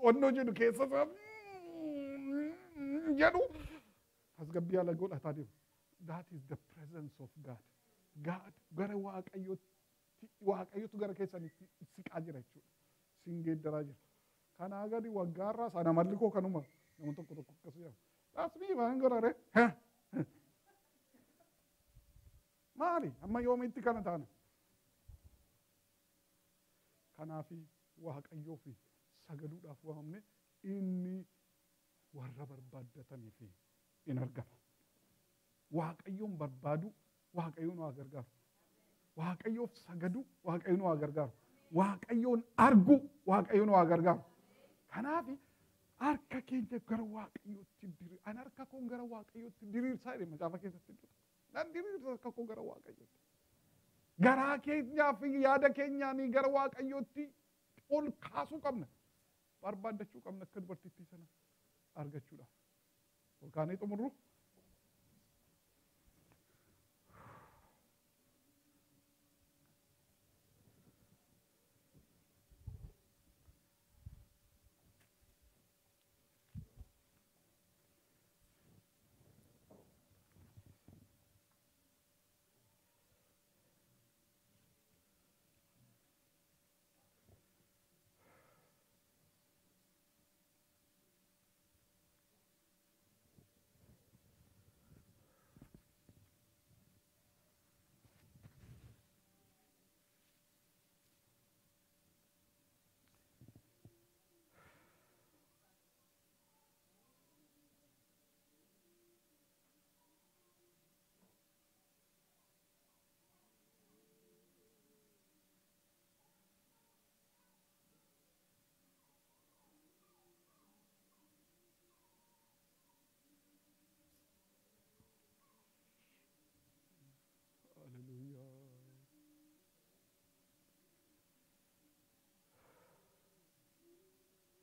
onnoo jedhu keessa isaa jedhu tasgabbii haala godhataa deema. That is the presence of God. God gara waaqayyotu gara keessanitti siqaa jira jechuudha. Sin geeddaraa jira. Kanaa gadi waggaarraa sana malli koo kanuma nama tokko akkas jedhama. That's me waan godhare. Maali amma yoomitti kana taana. Kanaafi waaqayyoo fi sagaduudhaaf waamne inni warra barbaaddataniif in argama. Waaqayyoon barbaadu waaqayyoon waa gargaaru. Waaqayyoof sagadu waaqayyoon waa gargaaru. Waaqayyoon argu waaqayyoon waa gargaaru. Kanaafi harka keenya gara waaqayyootti diri. An harka koon gara waaqayyootti diriirsaa jedhe macaafa keessatti jedha. Nan diriirsa harka koo gara waaqayyootti. Garaa keenyaa fi yaada keenyaanii gara waaqayyootti ol kaasuu qabna. Barbaaddachuu qabna akka dubartittii sana argachuudhaaf. Ol kaanee xumurru.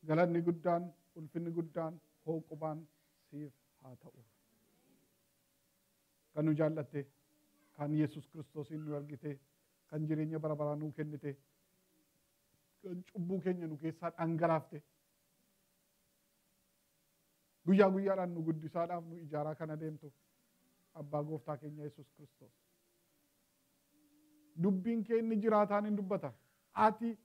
galanni guddaan ulfinni guddaan hooqubaan siif haa ta'u. Kan nu jaallatte, kan Yesus Kiristoosin nu argite, kan jireenya bara baraa nuu kennite, kan cubbuu keenya nu keessaa dhangalaafte, guyyaa guyyaadhaan nu guddisaadhaaf nu ijaaraa kana deemtu abbaa gooftaa keenya Yesus Kiristoos. Dubbiin kee inni jiraataan hin dubbata. Ati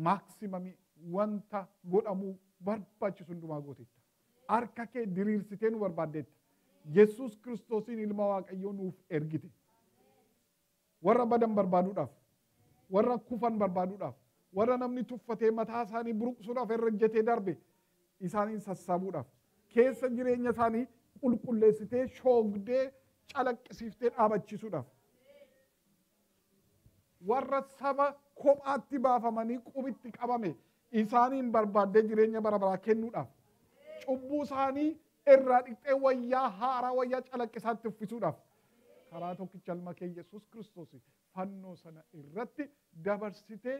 maaksimamii wanta godhamuu barbaachisu hundumaa gooteetta. Harka kee diriirsitee nu barbaaddeetta. Yesus Kiristoosin ilma Waaqayyoo nuuf ergite. Warra badan barbaaduudhaaf, warra kufan barbaaduudhaaf, warra namni tuffatee mataa isaanii buruqsuudhaaf irra ejjetee darbe isaaniin sassaabuudhaaf, keessa jireenya isaanii qulqulleessitee shoogdee calaqqisiiftee dhaabachiisuudhaaf, warra saba kophaatti baafamanii qubitti qabame isaaniin barbaaddee jireenya bara baraa kennuudhaaf, cubbuu isaanii irraa dhiqxee wayyaa haaraa wayyaa calaqqisaatti uffisuudhaaf karaa tokkicha ilma kee Yesus Kiristoos fannoo sana irratti dabarsitee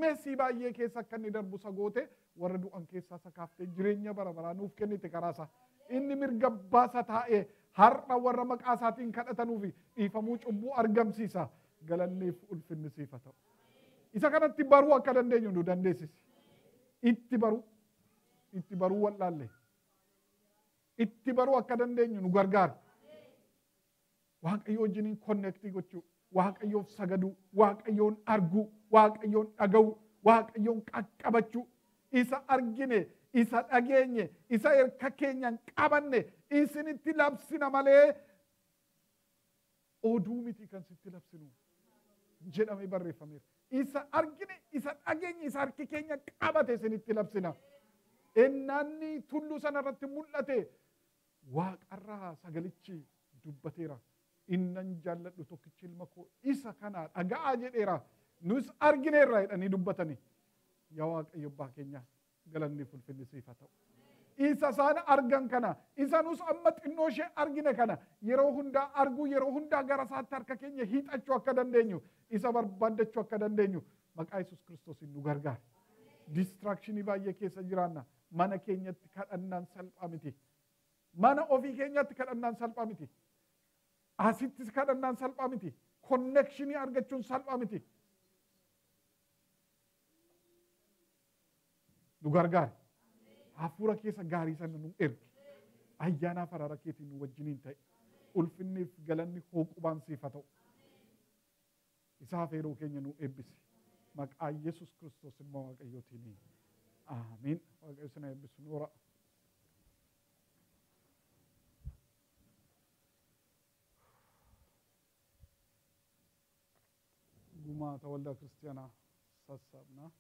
mesii baay'ee keessa akka inni darbu isa goote warra du'an keessaa isa kaaftee jireenya bara baraa nuuf kennite karaa isaa. Inni mirga baasa taa'ee har'a warra maqaa isaatiin kadhatanuufi dhiifamuu cubbuu argamsiisa. Galanniif ulfinni siif haa ta'u. Isa kanatti baruu akka dandeenyu nu dandeessisi. Itti baruu wallaalle. Itti baruu akka dandeenyu nu gargaara. Waaqayyo wajjiniin konneektii gochuu, Waaqayyoof sagaduu, Waaqayyoon arguu, Waaqayyoon dhaga'uu, Waaqayyoon qaqqabachuu, isa argine, isa dhageenye, isa harka keenyaan qabanne isinitti labsina malee oduu miti kan sitti labsinu jedhamee barreeffameera. Isa argine, isa dhageenye, isa harki keenya qabate isinitti labsina. Ennaanni tulluu sana irratti mul'ate waaqarraa sagalichi dubbateera. Innan jaalladhu tokkichi ilma koo isa kana dhaga'aa jedheera. Nus argineerra jedhanii dubbatani. Yaa Waaqayyo abbaa keenya galanni ulfinni siif haa ta'u. Isa isaan argan kana, isa nus amma xinnoo ishee argine kana yeroo hundaa arguu, yeroo hundaa gara isaatti harka keenya hiixachuu akka dandeenyu, isa barbaaddachuu akka dandeenyu maqaa Yesus Kiristoosin nu gargaara. Distraakshinii baay'ee keessa jiraanna. Mana keenyatti kadhannaan salphaa miti. Mana ofii keenyatti kadhannaan salphaa miti. Asittis kadhannaan salphaa miti. Konnekshinii argachuun salphaa miti. Nu gargaara. Hafuura keessa gaarii sana nu ergi. Ayyaanaaf araara keetiin nu wajjiniin ta'e. Ulfinniif galanni hooqubaan siif haa ta'u. Isaaf yeroo keenya nu eebbisi. Maqaa Yesus Kiristoos ilma Waaqayyootiin. Amiin. Waaqayyo sana eebbisu noora. Gumaata waldaa kiristaanaa sassaabnaa.